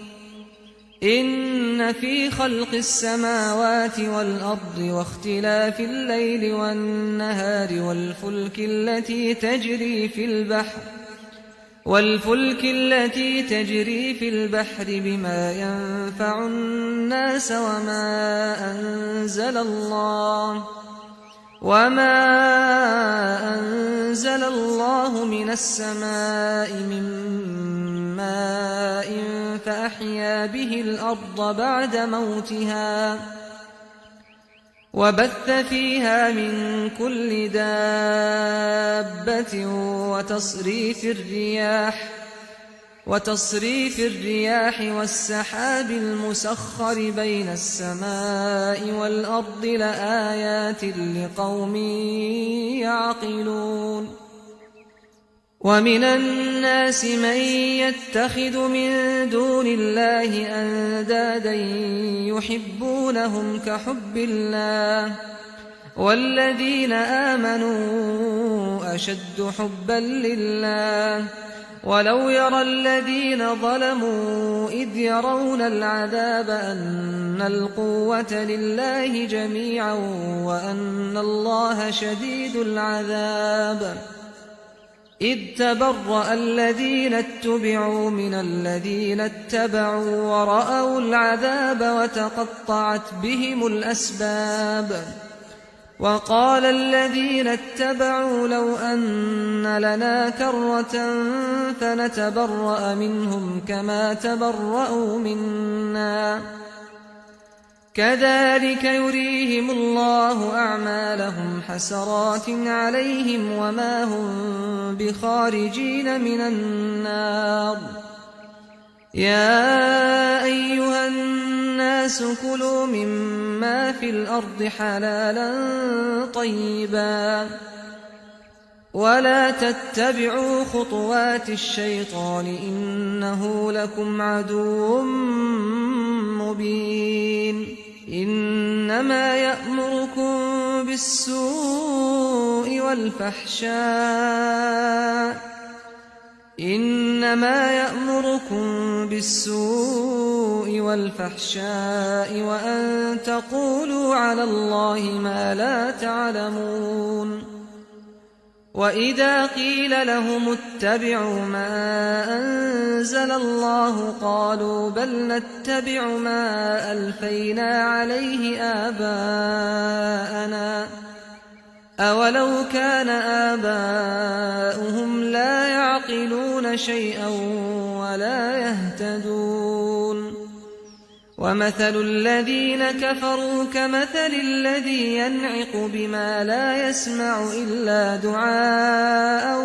إن في خلق السماوات والأرض واختلاف الليل والنهار والفلك التي تجري في البحر بما ينفع الناس وما أنزل الله من السماء من ماء فأحيا به الأرض بعد موتها وبث فيها من كل دابة وتصريف الرياح والسحاب المسخر بين السماء والأرض لآيات لقوم يعقلون ومن الناس من يتخذ من دون الله أندادا يحبونهم كحب الله والذين آمنوا أشد حبا لله ولو يرى الذين ظلموا إذ يرون العذاب أن القوة لله جميعا وأن الله شديد العذاب إذ تبرأ الذين اتبعوا من الذين اتبعوا ورأوا العذاب وتقطعت بهم الأسباب وقال الذين اتبعوا لو أن لنا كرة فنتبرأ منهم كما تبرأوا منا كذلك يريهم الله أعمالهم حسرات عليهم وما هم بخارجين من النار يا أيها الناس كلوا مما في الأرض حلالا طيبا ولا تتبعوا خطوات الشيطان إنه لكم عدو مبين إنما يأمركم بالسوء والفحشاء وأن تقولوا على الله ما لا تعلمون وإذا قيل لهم اتبعوا ما أنزل الله قالوا بل نتبع ما ألفينا عليه آباءنا أولو كان آباؤهم لا يعقلون شيئا ولا يهتدون ومثل الذين كفروا كمثل الذي ينعق بما لا يسمع إلا دعاء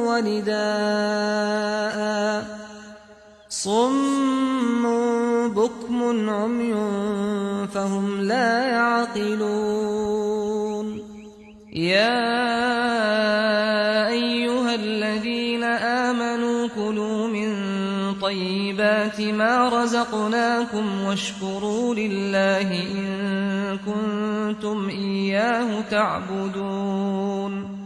ونداء صم بكم عمي فهم لا يعقلون الذين آمنوا كلوا من طيبات ما رزقناكم واشكروا لله إن كنتم إياه تعبدون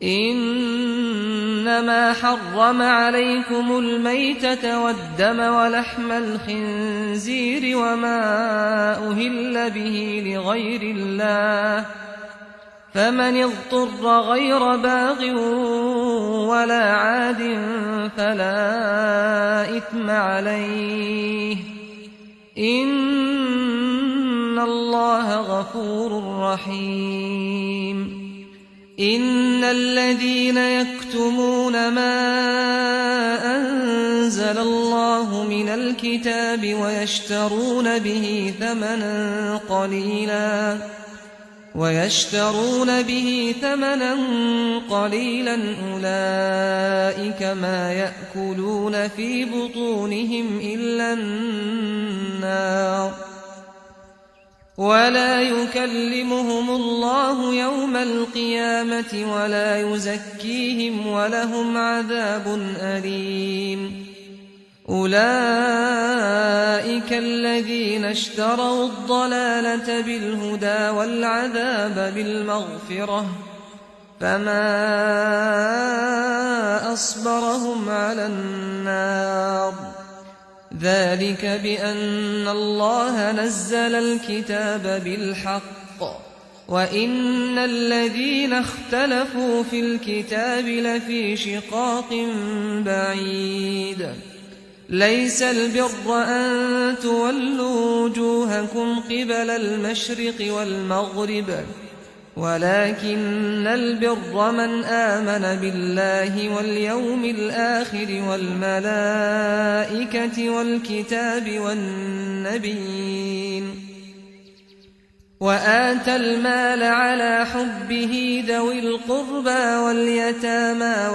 إنما حرم عليكم الميتة والدم ولحم الخنزير وما أهل به لغير الله فمن اضطر غير باغ ولا عاد فلا إثم عليه إن الله غفور رحيم إن الذين يكتمون ما أنزل الله من الكتاب ويشترون به ثمنا قليلا أولئك ما يأكلون في بطونهم إلا النار ولا يكلمهم الله يوم القيامة ولا يزكيهم ولهم عذاب أليم أولئك الذين اشتروا الضلالة بالهدى والعذاب بالمغفرة فما أصبرهم على النار ذلك بأن الله نزل الكتاب بالحق وإن الذين اختلفوا في الكتاب لفي شقاق بعيد ليس البر أن تولوا وجوهكم قبل المشرق والمغرب ولكن البر من آمن بالله واليوم الآخر والملائكة والكتاب والنبيين وآتى المال على حبه ذوي القربى واليتامى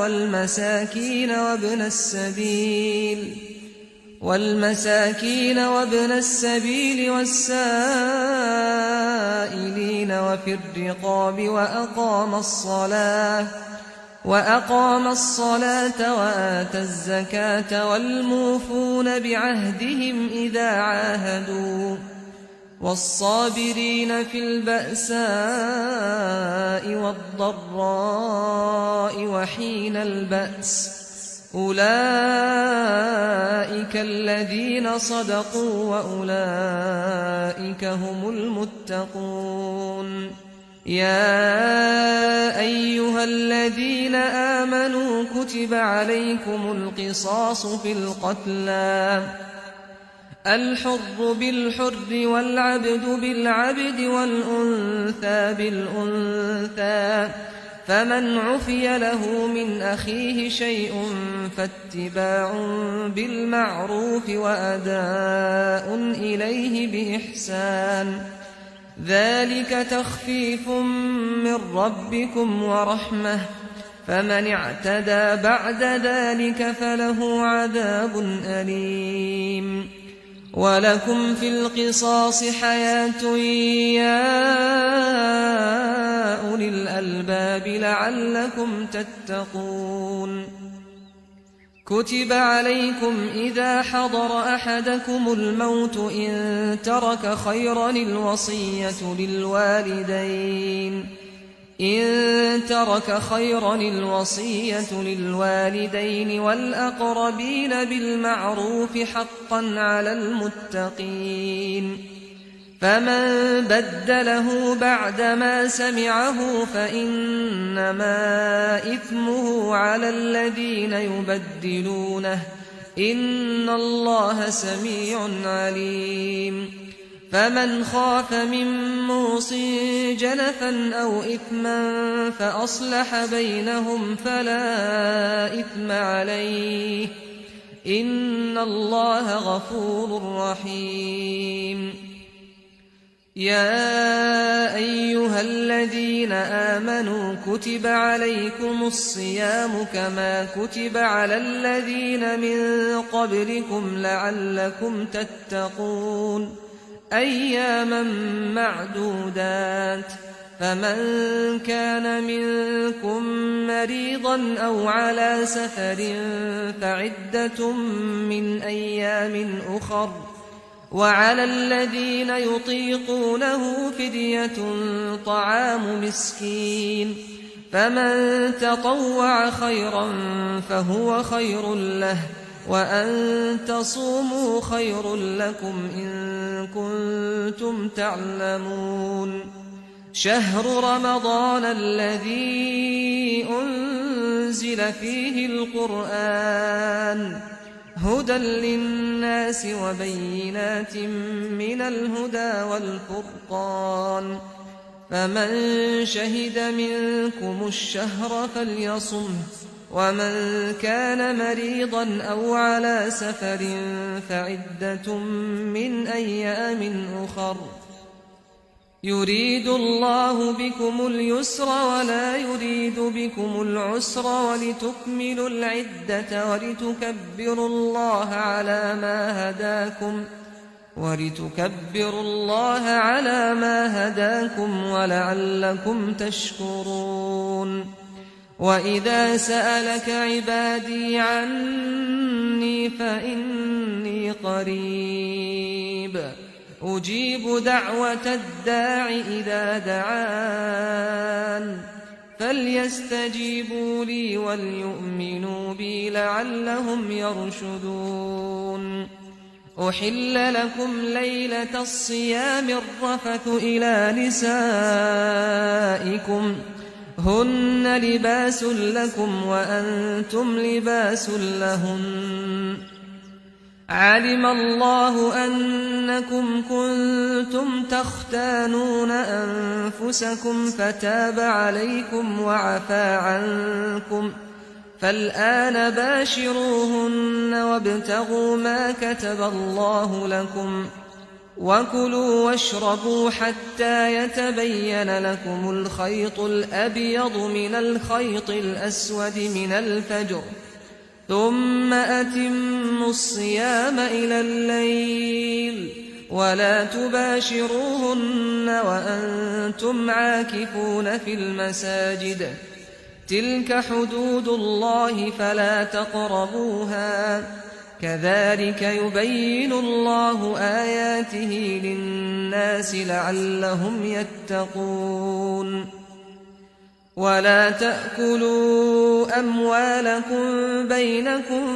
والمساكين وابن السبيل والسائلين وفي الرقاب وأقام الصلاة وآتى الزكاة والموفون بعهدهم إذا عاهدوا والصابرين في البأساء والضراء وحين البأس أولئك الذين صدقوا وأولئك هم المتقون يا أيها الذين آمنوا كتب عليكم القصاص في القتلى الحر بالحر والعبد بالعبد والأنثى بالأنثى فمن عفي له من أخيه شيء فاتباع بالمعروف وأداء إليه بإحسان ذلك تخفيف من ربكم ورحمة فمن اعتدى بعد ذلك فله عذاب أليم ولكم في القصاص حياة يا أولي الألباب لعلكم تتقون كتب عليكم إذا حضر أحدكم الموت إن ترك خيرا الوصية للوالدين والأقربين بالمعروف حقا على المتقين فمن بدله بعدما سمعه فإنما إثمه على الذين يبدلونه إن الله سميع عليم فمن خاف من موص جنفا أو إثما فأصلح بينهم فلا إثم عليه إن الله غفور رحيم يا أيها الذين آمنوا كتب عليكم الصيام كما كتب على الذين من قبلكم لعلكم تتقون أياما معدودات فمن كان منكم مريضا أو على سفر فعدة من أيام أخر، وعلى الذين يطيقونه فدية طعام مسكين، فمن تطوع خيرا فهو خير له، وأن تصوموا خير لكم إن كنتم تعلمون. شهر رمضان الذي أنزل فيه القرآن هدى للناس وبينات من الهدى والفرقان، فمن شهد منكم الشهر فليصمه، ومن كان مريضا أو على سفر فعدة من أيام أخر. يريد الله بكم اليسر ولا يريد بكم العسر ولتكملوا العدة ولتكبروا الله على ما هداكم ولعلكم تشكرون. وإذا سألك عبادي عني فإني قريب أجيب دعوة الداع إذا دعان، فليستجيبوا لي وليؤمنوا بي لعلهم يرشدون. أحل لكم ليلة الصيام الرفث إلى نسائكم هن لباس لكم وأنتم لباس لهن، علم الله أنكم كنتم تختانون أنفسكم فتاب عليكم وعفى عنكم، فالآن باشروهن وابتغوا ما كتب الله لكم، وكلوا واشربوا حتى يتبين لكم الخيط الأبيض من الخيط الأسود من الفجر، ثم أتموا الصيام إلى الليل، ولا تباشروهن وأنتم عاكفون في المساجد، تلك حدود الله فلا تقربوها، كذلك يبين الله آياته للناس لعلهم يتقون. ولا تأكلوا أموالكم بينكم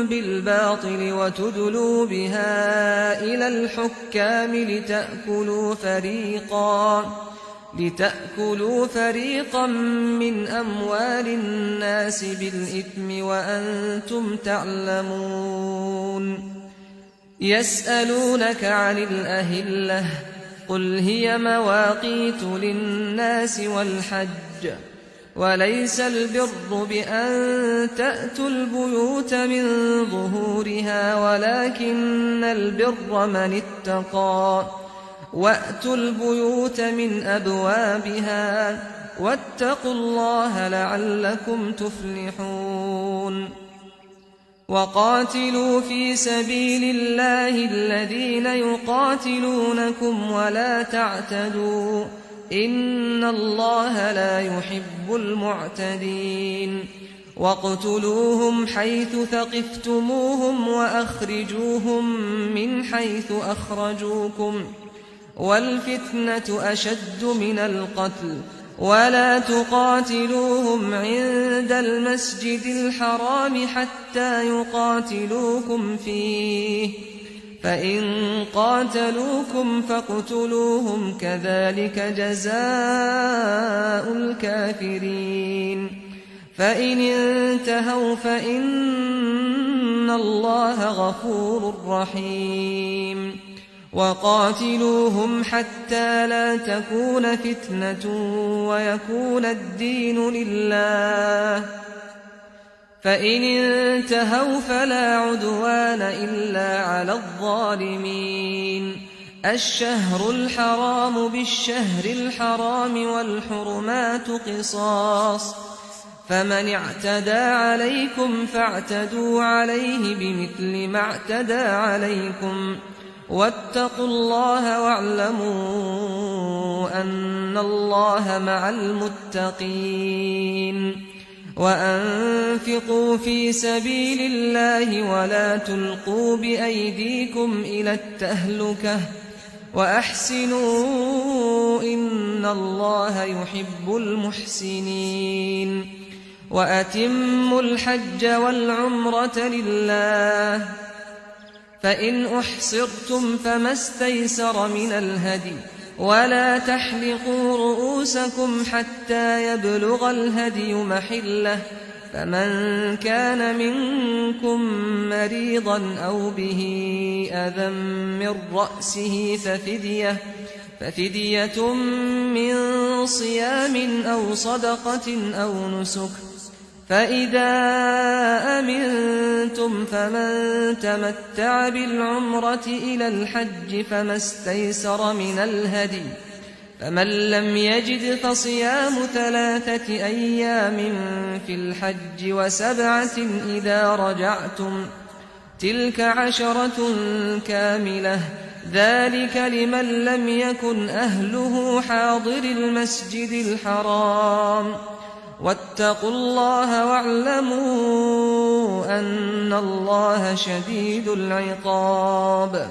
بالباطل وتدلوا بها إلى الحكام لتأكلوا فريقا من أموال الناس بالإثم وأنتم تعلمون. يسألونك عن الأهلة قل هي مواقيت للناس والحج، وليس البر بأن تأتوا البيوت من ظهورها ولكن البر من اتقى، وأتوا البيوت من أبوابها واتقوا الله لعلكم تفلحون. وقاتلوا في سبيل الله الذين يقاتلونكم ولا تعتدوا إن الله لا يحب المعتدين. واقتلوهم حيث ثقفتموهم وأخرجوهم من حيث أخرجوكم، والفتنة أشد من القتل، ولا تقاتلوهم عند المسجد الحرام حتى يقاتلوكم فيه، فإن قاتلوكم فاقتلوهم كذلك جزاء الكافرين. فإن انتهوا فإن الله غفور رحيم. وقاتلوهم حتى لا تكون فتنة ويكون الدين لله، فإن انتهوا فلا عدوان إلا على الظالمين. الشهر الحرام بالشهر الحرام والحرمات قصاص، فمن اعتدى عليكم فاعتدوا عليه بمثل ما اعتدى عليكم، واتقوا الله واعلموا أن الله مع المتقين وأنفقوا في سبيل الله ولا تلقوا بأيديكم إلى التهلكة وأحسنوا إن الله يحب المحسنين وأتموا الحج والعمرة لله فإن أحصرتم فما استيسر من الهدي ولا تحلقوا رؤوسكم حتى يبلغ الهدي محله فمن كان منكم مريضا أو به أذى من رأسه ففدية من صيام أو صدقة أو نسك فإذا أمنتم فمن تمتع بالعمرة إلى الحج فما استيسر من الهدي فمن لم يجد فصيام 3 أيام في الحج و7 إذا رجعتم تلك 10 كاملة ذلك لمن لم يكن أهله حاضر المسجد الحرام واتقوا الله واعلموا أن الله شديد العقاب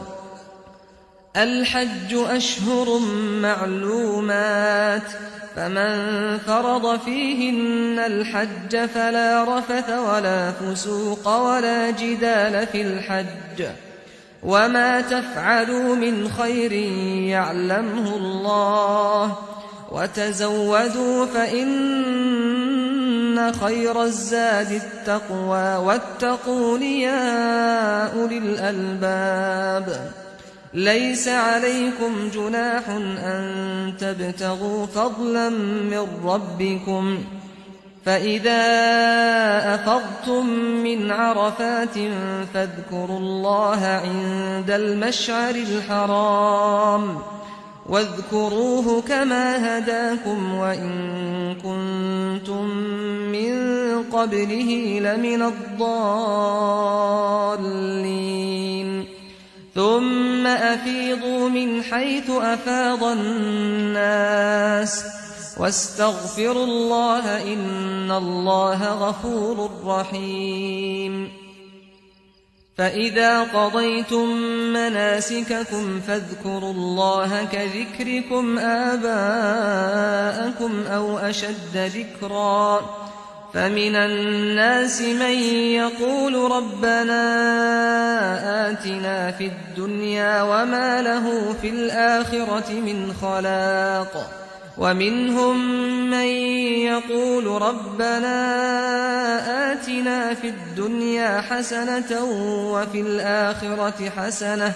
الحج أشهر معلومات فمن فرض فيهن الحج فلا رفث ولا فسوق ولا جدال في الحج وما تفعلوا من خير يعلمه الله وتزودوا فإن خير الزاد التقوى واتقون يا أولي الألباب ليس عليكم جناح أن تبتغوا فضلا من ربكم فإذا أفضتم من عرفات فاذكروا الله عند المشعر الحرام واذكروه كما هداكم وإن كنتم من قبله لمن الضالين ثم أفيضوا من حيث أفاض الناس واستغفروا الله إن الله غفور رحيم فإذا قضيتم مناسككم فاذكروا الله كذكركم آباءكم أو أشد ذكرا فمن الناس من يقول ربنا آتنا في الدنيا وما له في الآخرة من خلاق ومنهم من يقول ربنا آتنا في الدنيا حسنة وفي الآخرة حسنة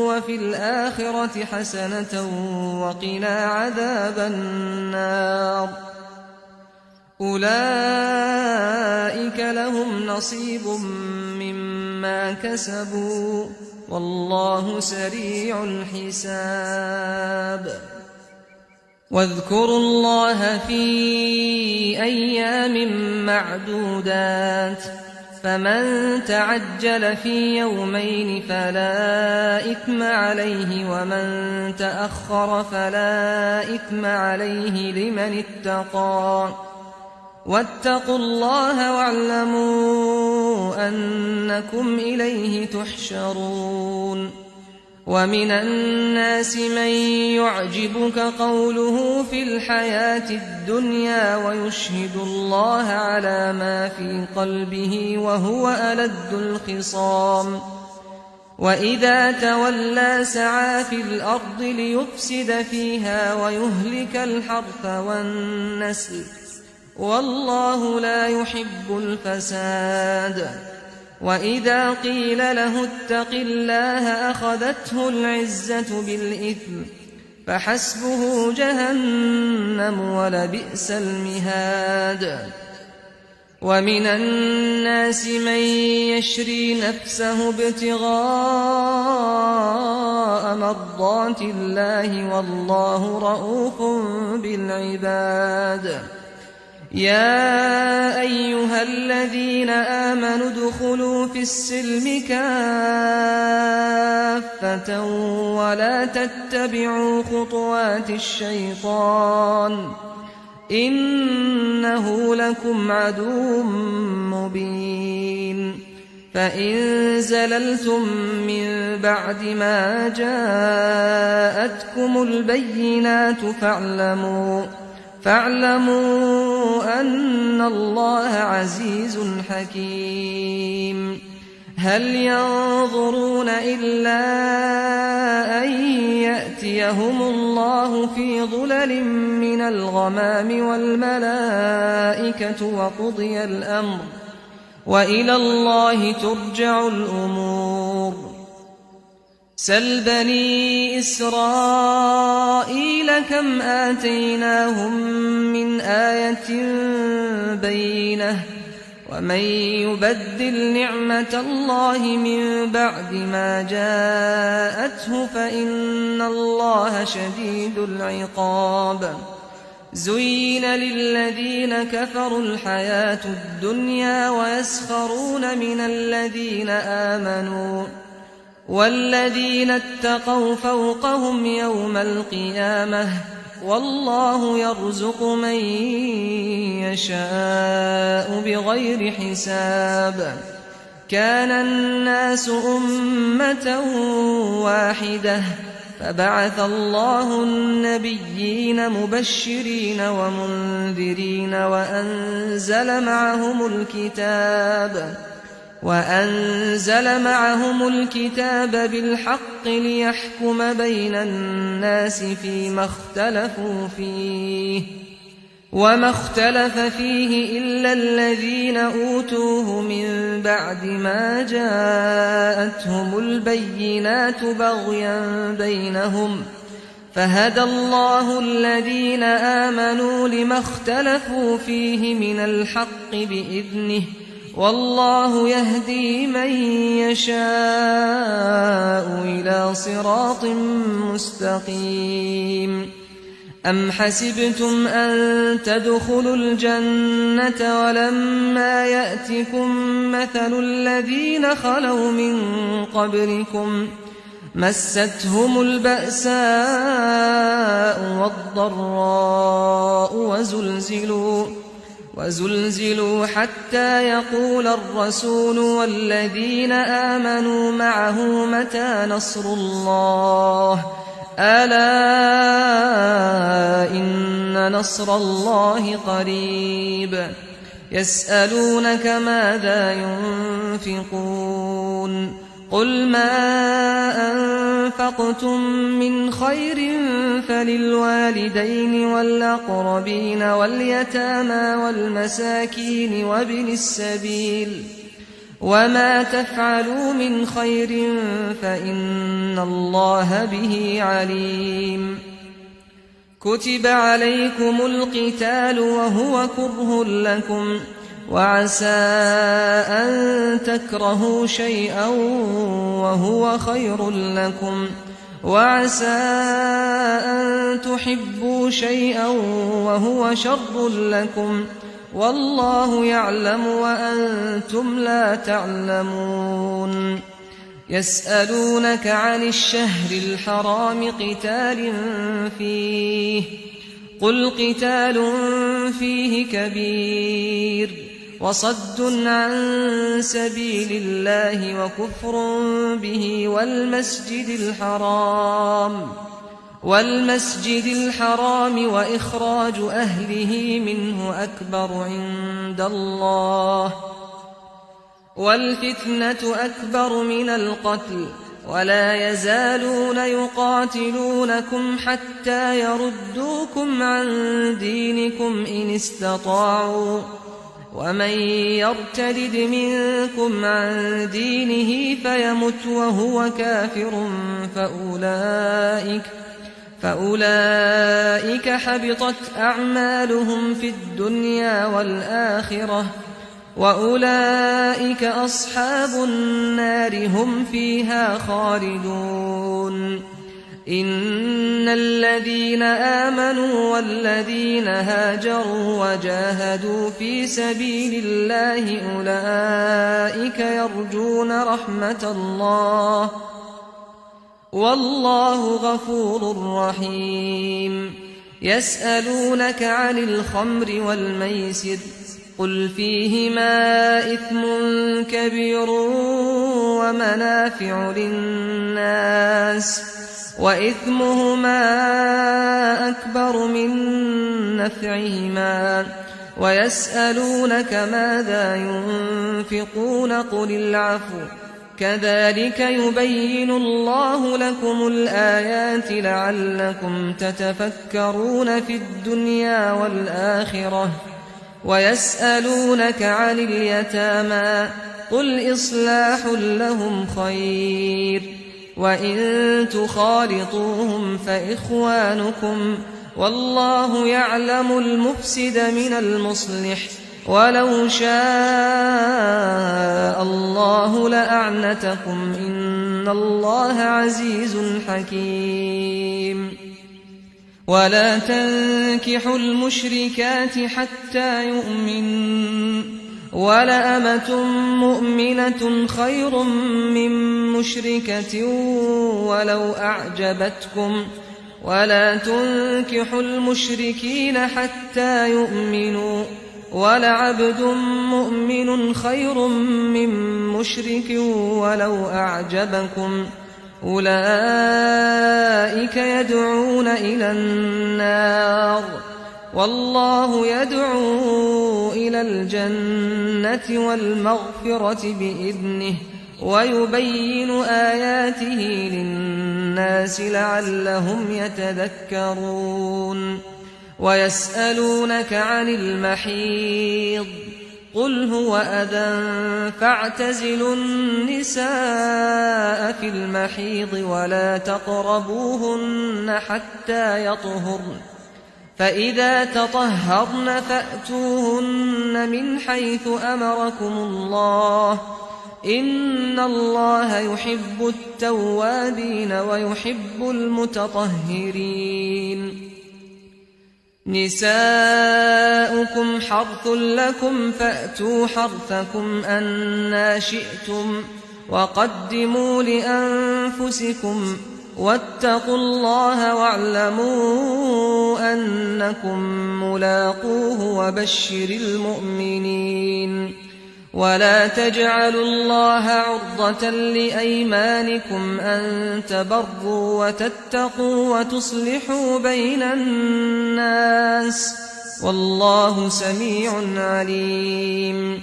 وفي الآخرة حسنة وقنا عذاب النار أولئك لهم نصيب مما كسبوا والله سريع الحساب واذكروا الله في أيام معدودات فمن تعجل في يومين فلا إثم عليه ومن تأخر فلا إثم عليه لمن اتقى واتقوا الله واعلموا أنكم إليه تحشرون ومن الناس من يعجبك قوله في الحياة الدنيا ويشهد الله على ما في قلبه وهو ألد الخصام وإذا تولى سعى في الأرض ليفسد فيها ويهلك الحرث والنسل والله لا يحب الفساد وإذا قيل له اتق الله أخذته العزة بالإثم فحسبه جهنم ولبئس المهاد ومن الناس من يشري نفسه ابتغاء مرضات الله والله رؤوف بالعباد يا أيها الذين آمنوا ادخلوا في السلم كافة ولا تتبعوا خطوات الشيطان إنه لكم عدو مبين فإن زللتم من بعد ما جاءتكم البينات فاعلموا أن الله عزيز حكيم هل ينظرون إلا أن يأتيهم الله في ظلل من الغمام والملائكة وقضي الأمر وإلى الله ترجع الأمور سل بني إسرائيل كم آتيناهم من آية بينة ومن يبدل نعمة الله من بعد ما جاءته فإن الله شديد العقاب زين للذين كفروا الحياة الدنيا ويسخرون من الذين آمنوا والذين اتقوا فوقهم يوم القيامة والله يرزق من يشاء بغير حساب كان الناس أمة واحدة فبعث الله النبيين مبشرين ومنذرين وأنزل معهم الكتاب بالحق ليحكم بين الناس فيما اختلفوا فيه وما اختلف فيه إلا الذين أوتوه من بعد ما جاءتهم البينات بغيا بينهم فهدى الله الذين آمنوا لما اختلفوا فيه من الحق بإذنه والله يهدي من يشاء إلى صراط مستقيم أم حسبتم أن تدخلوا الجنة ولما يأتكم مثل الذين خلوا من قبلكم مستهم البأساء والضراء وزلزلوا حتى يقول الرسول والذين آمنوا معه متى نصر الله ألا إن نصر الله قريب يسألونك ماذا ينفقون قل ما أنفقتم من خير فللوالدين والأقربين واليتامى والمساكين وابن السبيل وما تفعلوا من خير فإن الله به عليم كتب عليكم القتال وهو كره لكم وعسى أن تكرهوا شيئا وهو خير لكم وعسى أن تحبوا شيئا وهو شر لكم والله يعلم وأنتم لا تعلمون يسألونك عن الشهر الحرام قتال فيه قل قتال فيه كبير وصد عن سبيل الله وكفر به والمسجد الحرام وإخراج أهله منه أكبر عند الله والفتنة أكبر من القتل ولا يزالون يقاتلونكم حتى يردوكم عن دينكم إن استطاعوا ومن يرتد منكم عن دينه فيمت وهو كافر فأولئك حبطت أعمالهم في الدنيا والآخرة وأولئك أصحاب النار هم فيها خالدون إن الذين آمنوا والذين هاجروا وجاهدوا في سبيل الله أولئك يرجون رحمة الله والله غفور رحيم يسألونك عن الخمر والميسر قل فيهما إثم كبير ومنافع للناس وإثمهما أكبر من نفعهما ويسألونك ماذا ينفقون قل العفو كذلك يبين الله لكم الآيات لعلكم تتفكرون في الدنيا والآخرة ويسألونك عن اليتامى قل إصلاح لهم خير وإن تخالطوهم فإخوانكم والله يعلم المفسد من المصلح ولو شاء الله لأعنتكم إن الله عزيز حكيم ولا تنكحوا المشركات حتى يؤمنوا ولأمة مؤمنة خير من مشركة ولو أعجبتكم ولا تنكحوا المشركين حتى يؤمنوا ولعبد مؤمن خير من مشرك ولو أعجبكم أولئك يدعون إلى النار والله يدعو إلى الجنة والمغفرة بإذنه ويبين آياته للناس لعلهم يتذكرون ويسألونك عن المحيض قل هو أذى فاعتزلوا النساء في المحيض ولا تقربوهن حتى يطهرن فإذا تطهرن فأتوهن من حيث أمركم الله إن الله يحب التوابين ويحب المتطهرين نساؤكم حرث لكم فأتوا حرثكم أنى شئتم وقدموا لأنفسكم واتقوا الله واعلموا أنكم ملاقوه وبشر المؤمنين ولا تجعلوا الله عرضة لأيمانكم أن تبروا وتتقوا وتصلحوا بين الناس والله سميع عليم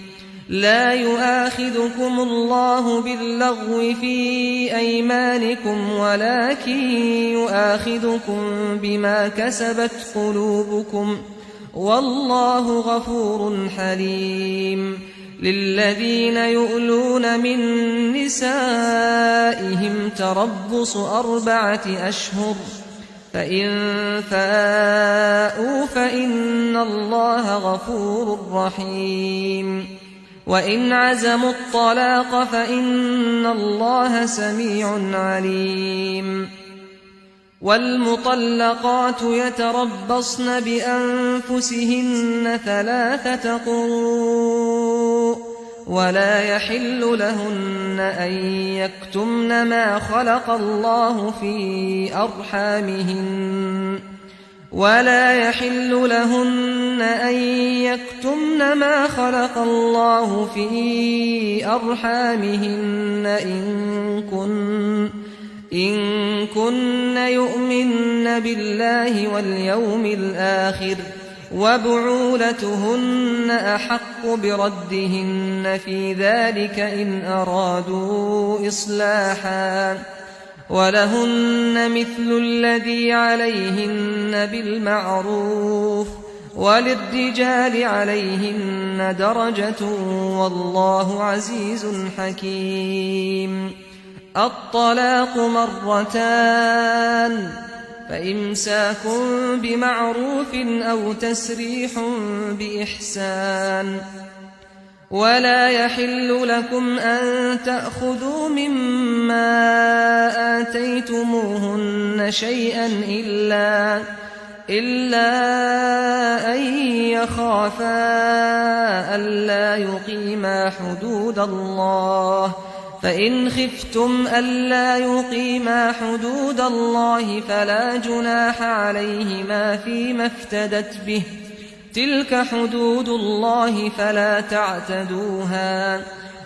لا يؤاخذكم الله باللغو في أيمانكم ولكن يؤاخذكم بما كسبت قلوبكم والله غفور حليم للذين يؤلون من نسائهم تربص 4 أشهر فإن فاءوا فإن الله غفور رحيم وإن عزموا الطلاق فإن الله سميع عليم والمطلقات يتربصن بأنفسهن 3 قروء ولا يحل لهن أن يكتمن ما خلق الله في أرحامهن إن كن يؤمن بالله واليوم الآخر وبعولتهن أحق بردهن في ذلك إن أرادوا إصلاحا ولهن مثل الذي عليهن بالمعروف وللرجال عليهن درجة والله عزيز حكيم الطلاق 2 فإمساك بمعروف أو تسريح بإحسان ولا يحل لكم أن تأخذوا مما آتيتموهن شيئا إلا أن يخافا ألا يقيما حدود الله، فإن خفتم ألا يقيما حدود الله فلا جناح عليهما فيما افتدت به، تلك حدود الله فلا تعتدوها،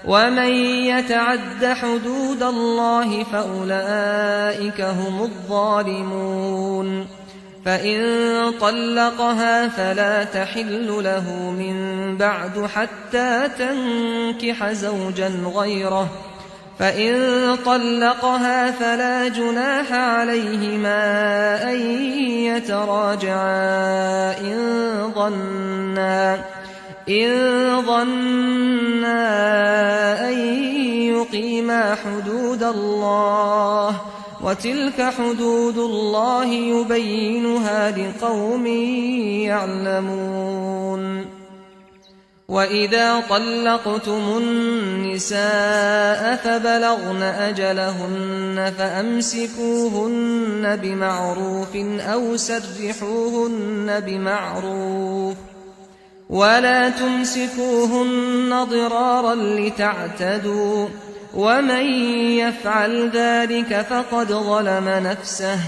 ومن يتعد حدود الله فأولئك هم الظالمون. فإن طلقها فلا تحل له من بعد حتى تنكح زوجا غيره، فإن طلقها فلا جناح عليهما أن يتراجعا إن ظنا أن يقيما حدود الله، وتلك حدود الله يبينها لقوم يعلمون. وإذا طلقتم النساء فبلغن أجلهن فأمسكوهن بمعروف أو سرحوهن بمعروف، ولا تمسكوهن ضرارا لتعتدوا، ومن يفعل ذلك فقد ظلم نفسه.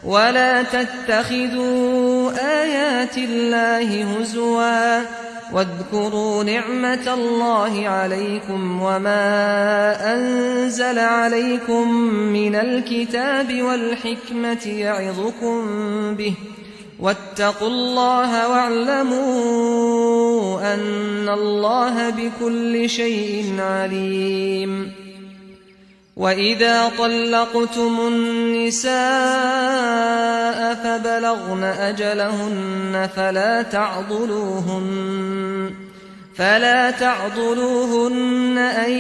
ولا تتخذوا آيات الله هزوا، واذكروا نعمة الله عليكم وما أنزل عليكم من الكتاب والحكمة يعظكم به، واتقوا الله واعلموا أن الله بكل شيء عليم. وإذا طلقتم النساء فبلغن أجلهن فلا تعضلوهن أن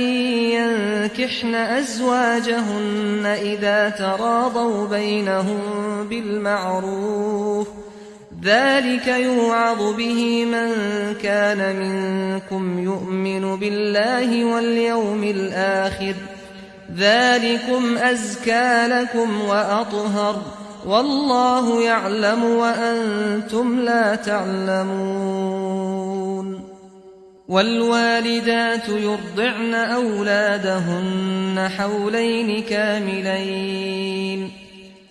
ينكحن أزواجهن إذا تراضوا بينهم بالمعروف، ذلك يوعظ به من كان منكم يؤمن بالله واليوم الآخر، ذلكم أزكى لكم وأطهر، والله يعلم وأنتم لا تعلمون. والوالدات يرضعن أولادهن حولين كاملين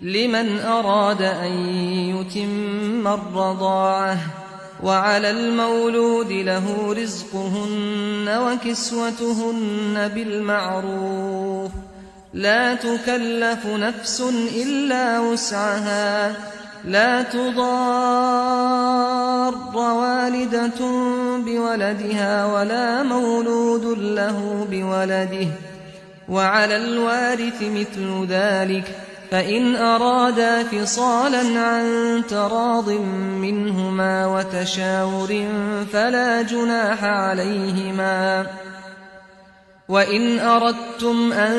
لمن أراد أن يتم الرضاعة، وعلى المولود له رزقهن وكسوتهن بالمعروف، لا تكلف نفس إلا وسعها، لا تضار والدة بولدها ولا مولود له بولده، وعلى الوارث مثل ذلك، فإن أرادا فصالا عن تراض منهما وتشاور فلا جناح عليهما. وإن أردتم أن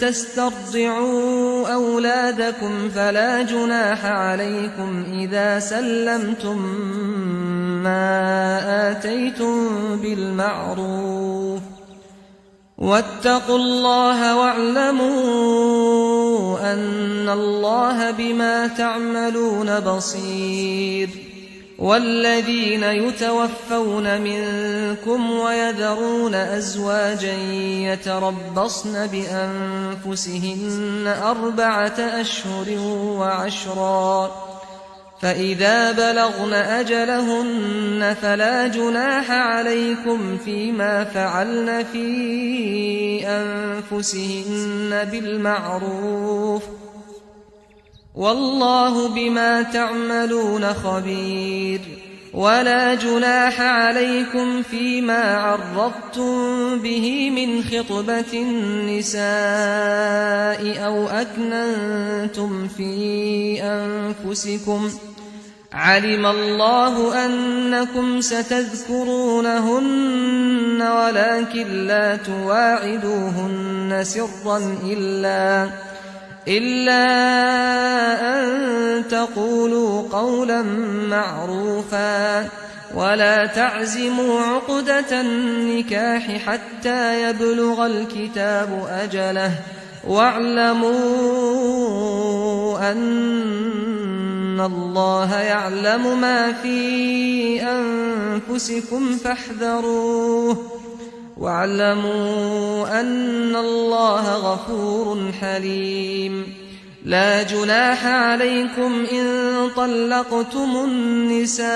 تسترضعوا أولادكم فلا جناح عليكم إذا سلمتم ما آتيتم بالمعروف، واتقوا الله واعلموا أن الله بما تعملون بصير. والذين يتوفون منكم ويذرون أزواجا يتربصن بأنفسهن 4 أشهر وعشرا، فإذا بلغن أجلهن فلا جناح عليكم فيما فعلن في أنفسهن بالمعروف، والله بما تعملون خبير. ولا جناح عليكم فيما عرضتم به من خطبة النساء أو أكننتم في أنفسكم، علم الله أنكم ستذكرونهن ولكن لا تواعدوهن سرا إلا أن تقولوا قولا معروفا، ولا تعزموا عقدة النكاح حتى يبلغ الكتاب أجله واعلموا أن الله يعلم ما في أنفسكم فاحذروه واعلموا أن الله غفور حليم لا جناح عليكم إن طلقتم النساء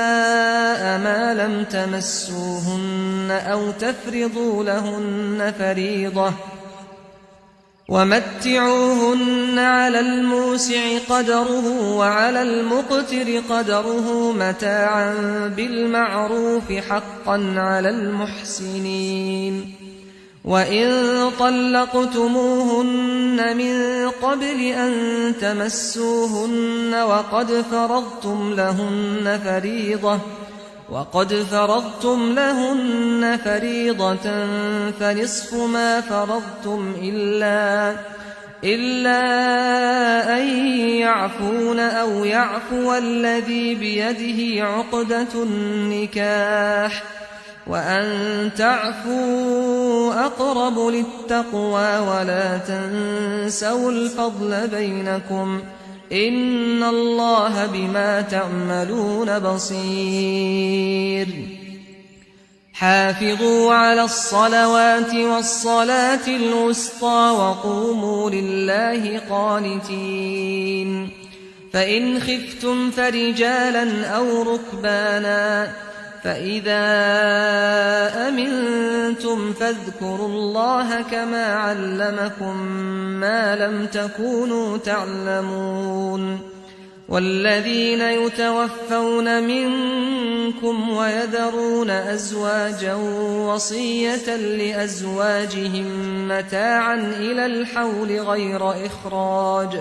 ما لم تمسوهن أو تفرضوا لهن فريضة ومتعوهن على الموسع قدره وعلى المقتر قدره متاعا بالمعروف حقا على المحسنين وإن طلقتموهن من قبل أن تمسوهن وقد فرضتم لهن فريضة فنصف ما فرضتم إلا أن يعفون أو يعفو الذي بيده عقدة النكاح وأن تعفوا أقرب للتقوى ولا تنسوا الفضل بينكم إن الله بما تعملون بصير حافظوا على الصلوات والصلاة الوسطى وقوموا لله قانتين فإن خفتم فرجالا أو ركبانا فإذا أمنتم فاذكروا الله كما علمكم ما لم تكونوا تعلمون والذين يتوفون منكم ويذرون أزواجا وصية لأزواجهم متاعا إلى الحول غير إخراج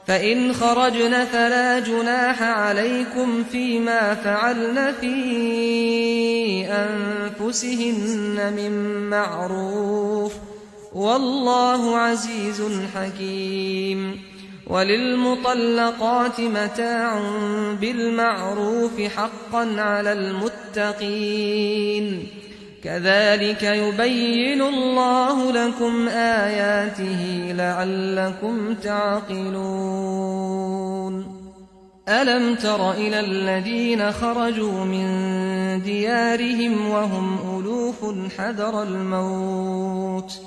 فإن خرجن فلا جناح عليكم فيما فعلن في أنفسهن من معروف والله عزيز حكيم وللمطلقات متاع بالمعروف حقا على المتقين كذلك يبين الله لكم آياته لعلكم تعقلون ألم تر إلى الذين خرجوا من ديارهم وهم ألوف حذر الموت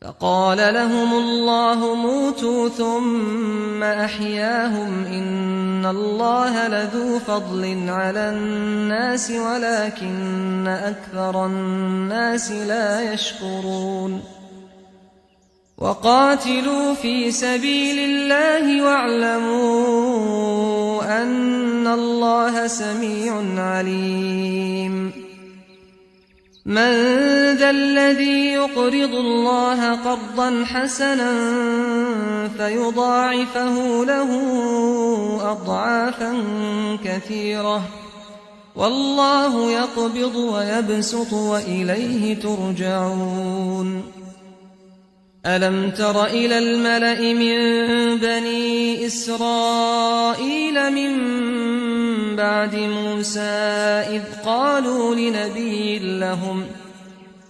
فقال لهم الله موتوا ثم أحياهم إن الله لذو فضل على الناس ولكن أكثر الناس لا يشكرون وقاتلوا في سبيل الله واعلموا أن الله سميع عليم من ذا الذي يقرض الله قرضا حسنا فيضاعفه له أضعافا كثيرة والله يقبض ويبسط وإليه ترجعون ألم تر إلى الملأ من بني إسرائيل من بعد موسى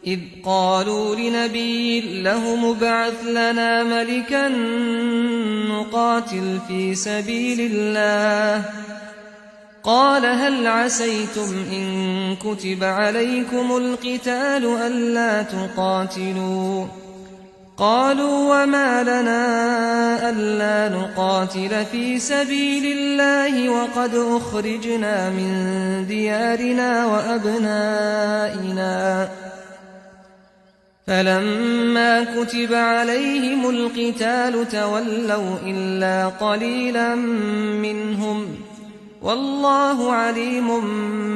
إذ قالوا لنبي لهم ابعث لنا ملكا نقاتل في سبيل الله قال هل عسيتم إن كتب عليكم القتال ألا تقاتلوا قالوا وما لنا ألا نقاتل في سبيل الله وقد أخرجنا من ديارنا وأبنائنا فلما كتب عليهم القتال تولوا إلا قليلا منهم والله عليم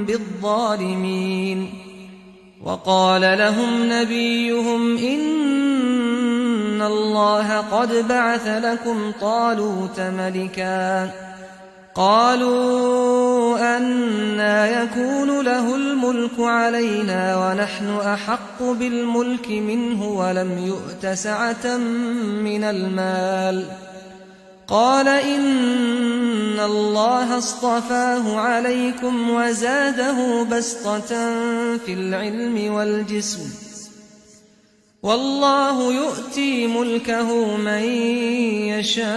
بالظالمين وقال لهم نبيهم إن الله قد بعث لكم طالوت ملكا قالوا أنى يكون له الملك علينا ونحن أحق بالملك منه ولم يؤت سعة من المال قال إن الله اصطفاه عليكم وزاده بسطة في العلم والجسم والله يؤتي ملكه من يشاء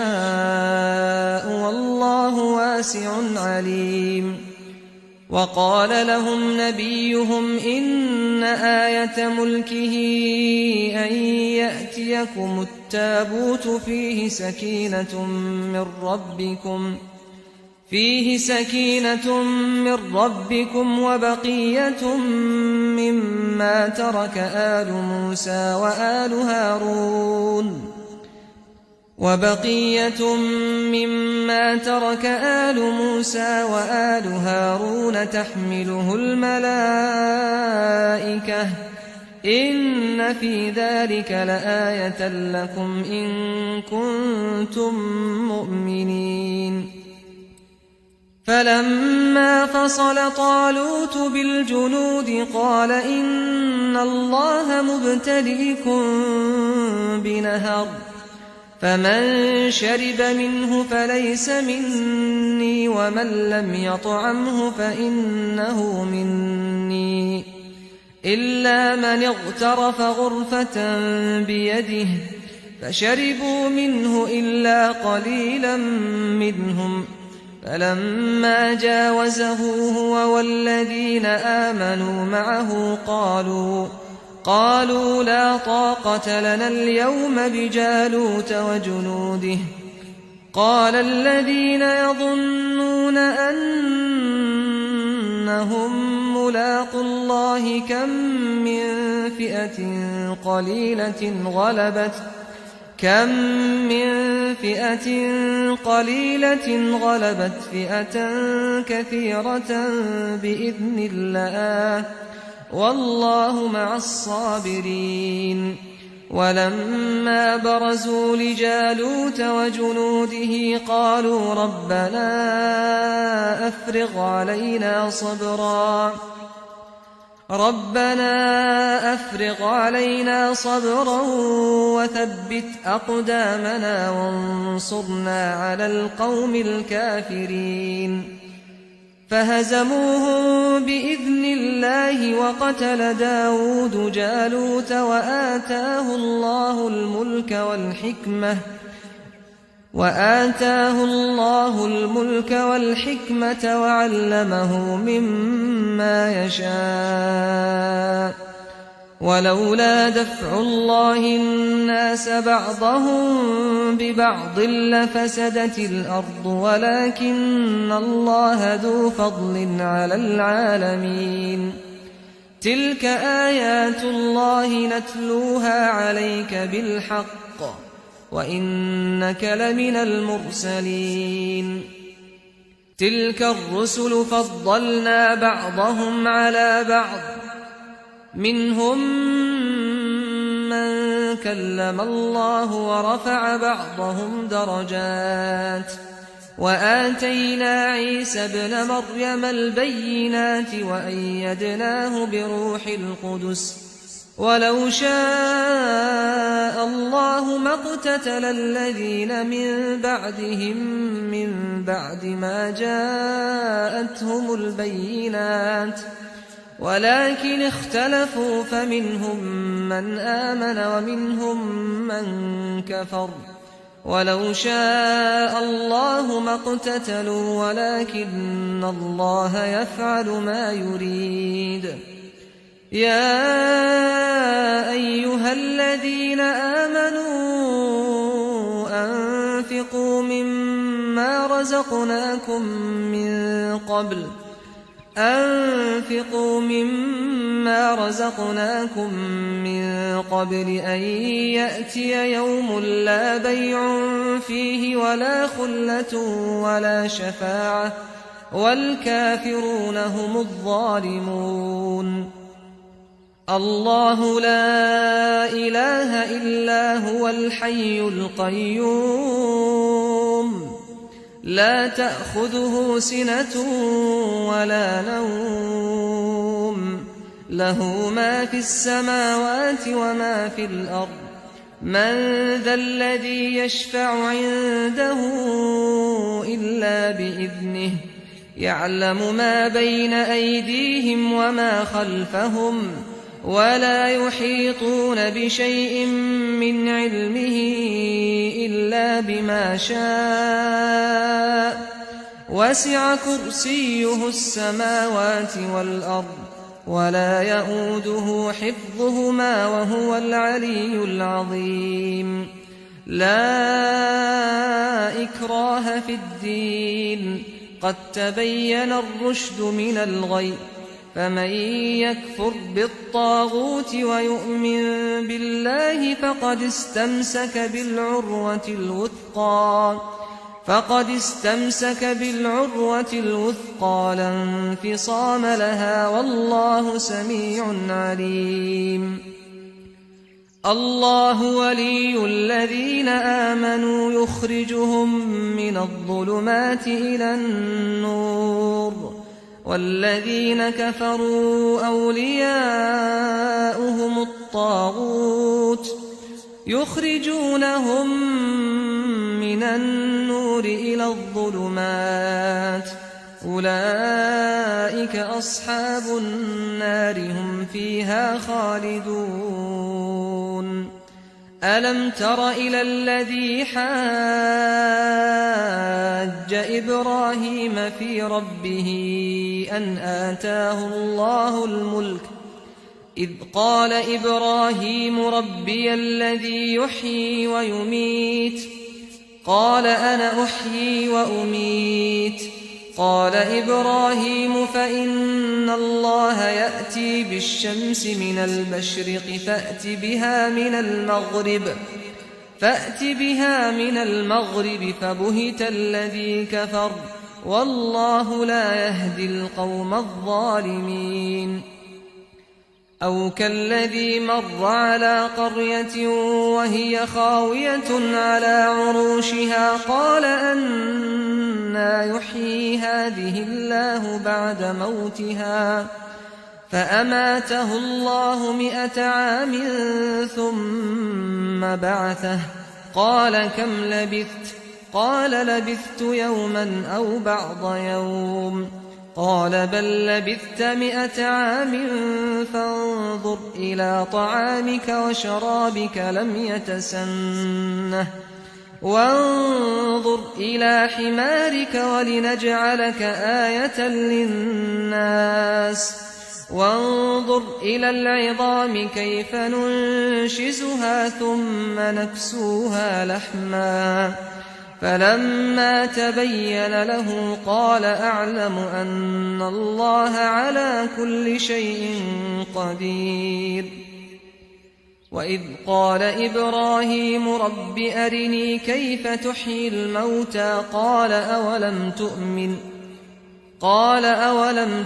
والله واسع عليم وقال لهم نبيهم إن آية ملكه أن يأتيكم التابوت فيه سكينة من ربكم وبقية مما ترك آل موسى وآل هارون تحمله الملائكة إن في ذلك لآية لكم إن كنتم مؤمنين فلما فصل طالوت بالجنود قال إن الله مبتليكم بنهر فمن شرب منه فليس مني ومن لم يطعمه فإنه مني إلا من اغترف غرفة بيده فشربوا منه إلا قليلا منهم فلما جاوزه هو والذين آمنوا معه قالوا لا طاقة لنا اليوم بجالوت وجنوده قال الذين يظنون أنهم ملاقو الله كم من فئة قليلة غلبت فئة كثيرة بإذن الله والله مع الصابرين ولما برزوا لجالوت وجنوده قالوا ربنا أفرغ علينا صبرا وثبت أقدامنا وانصرنا على القوم الكافرين فهزموهم بإذن الله وقتل داود جالوت وآتاه الله الملك والحكمة وعلمه مما يشاء ولولا دفع الله الناس بعضهم ببعض لفسدت الأرض ولكن الله ذو فضل على العالمين تلك آيات الله نتلوها عليك بالحق وإنك لمن المرسلين تلك الرسل فضلنا بعضهم على بعض منهم من كلم الله ورفع بعضهم درجات وآتينا عيسى ابن مريم البينات وأيدناه بروح القدس ولو شاء الله ما اقتتل الذين من بعدهم من بعد ما جاءتهم البينات ولكن اختلفوا فمنهم من آمن ومنهم من كفر ولو شاء الله ما اقتتلوا ولكن الله يفعل ما يريد يا أيها الذين آمنوا أنفقوا مما رزقناكم من قبل أن يأتي يوم لا بيع فيه ولا خلة ولا شفاعة والكافرون هم الظالمون الله لا إله إلا هو الحي القيوم لا تأخذه سنة ولا نوم له ما في السماوات وما في الأرض من ذا الذي يشفع عنده إلا بإذنه يعلم ما بين أيديهم وما خلفهم ولا يحيطون بشيء من علمه إلا بما شاء وسع كرسيه السماوات والأرض ولا يئوده حفظهما وهو العلي العظيم لا إكراه في الدين قد تبين الرشد من الغي فمن يكفر بالطاغوت ويؤمن بالله فقد استمسك بالعروة الوثقى لا انفصام لها والله سميع عليم الله ولي الذين آمنوا يخرجهم من الظلمات إلى النور والذين كفروا أولياؤهم الطاغوت يخرجونهم من النور إلى الظلمات أولئك أصحاب النار هم فيها خالدون ألم تر إلى الذي حاج إبراهيم في ربه أن آتاه الله الملك إذ قال إبراهيم ربي الذي يحيي ويميت قال أنا أحيي وأميت قال إبراهيم فإن الله يأتي بالشمس من المشرق فأت بها من المغرب فبهت الذي كفر والله لا يهدي القوم الظالمين أو كالذي مر على قرية وهي خاوية على عروشها قال أنى يحيي هذه الله بعد موتها فأماته الله 100 عام ثم بعثه قال كم لبثت قال لبثت يوما أو بعض يوم قال بل لبثت 100 عام فانظر إلى طعامك وشرابك لم يتسنه وانظر إلى حمارك ولنجعلك آية للناس وانظر إلى العظام كيف ننشزها ثم نكسوها لحما فلما تبين له قال أعلم أن الله على كل شيء قدير وإذ قال إبراهيم رب أرني كيف تحيي الموتى قال أولم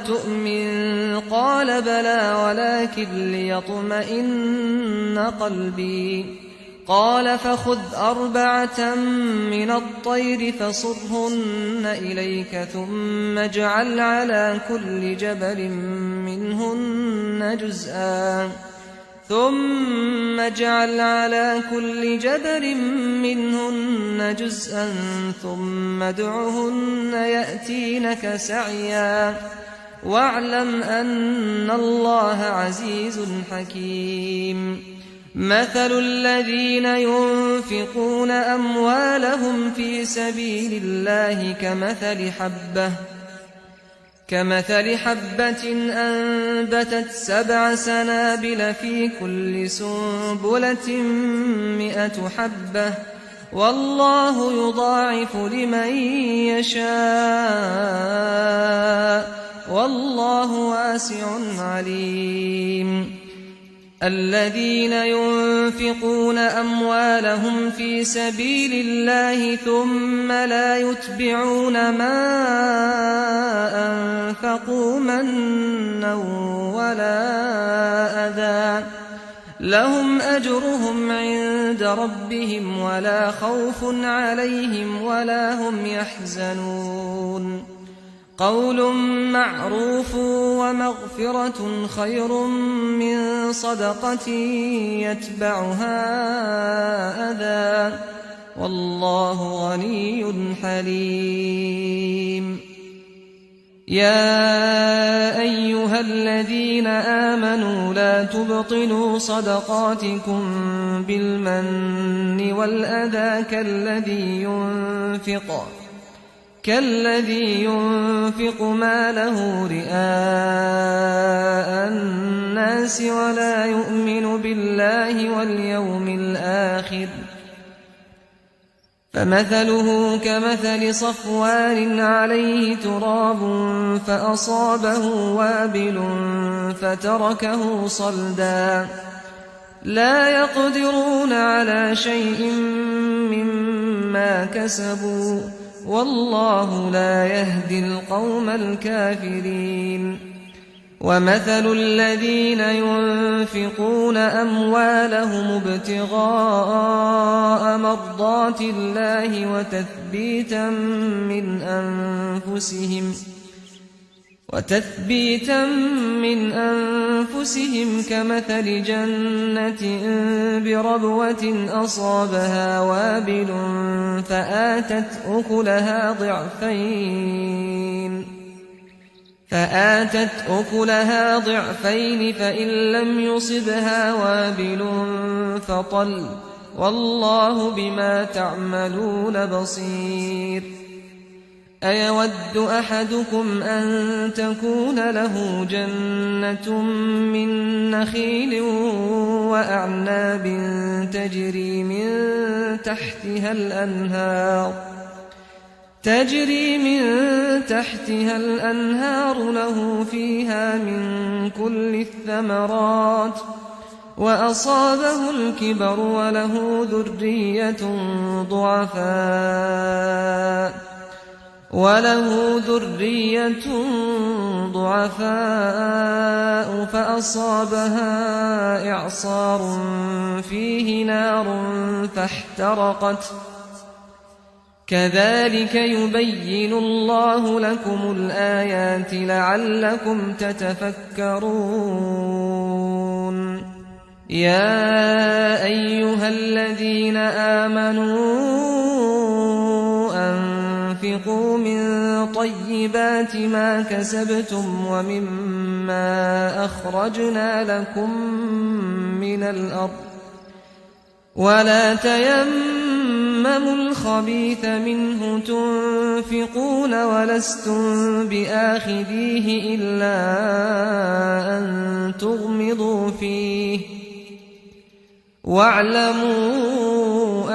تؤمن قال بلى ولكن ليطمئن قلبي قال فخذ 4 من الطير فصرهن إليك ثم اجعل على كل جبل منهن جزءا ثم ادعهن يأتينك سعيا واعلم أن الله عزيز حكيم مثل الذين ينفقون أموالهم في سبيل الله كمثل حبة أنبتت 7 سنابل في كل سنبلة 100 حبة والله يضاعف لمن يشاء والله واسع عليم الذين ينفقون أموالهم في سبيل الله ثم لا يتبعون ما أنفقوا منا ولا أذى لهم أجرهم عند ربهم ولا خوف عليهم ولا هم يحزنون قول معروف ومغفرة خير من صدقة يتبعها أذى والله غني حليم يا أيها الذين آمنوا لا تبطلوا صدقاتكم بالمن والأذى كالذي ينفق ماله رئاء الناس ولا يؤمن بالله واليوم الآخر فمثله كمثل صفوان عليه تراب فأصابه وابل فتركه صلدا لا يقدرون على شيء مما كسبوا والله لا يهدي القوم الكافرين ومثل الذين ينفقون أموالهم ابتغاء مرضات الله وتثبيتا من أنفسهم كمثل جنة بربوة أصابها وابل فآتت أكلها ضعفين فإن لم يصبها وابل فطل والله بما تعملون بصير أيود أحدكم أن تكون له جنة من نخيل وأعناب تجري من تحتها الأنهار له فيها من كل الثمرات وأصابه الكبر وله ذرية ضعفاء فأصابها إعصار فيه نار فاحترقت كذلك يبين الله لكم الآيات لعلكم تتفكرون يا أيها الذين آمنوا أنفقوا من طيبات ما كسبتم ومما أخرجنا لكم من الأرض ولا تيمموا الخبيث منه تنفقون ولستم بآخذيه إلا أن تغمضوا فيه واعلموا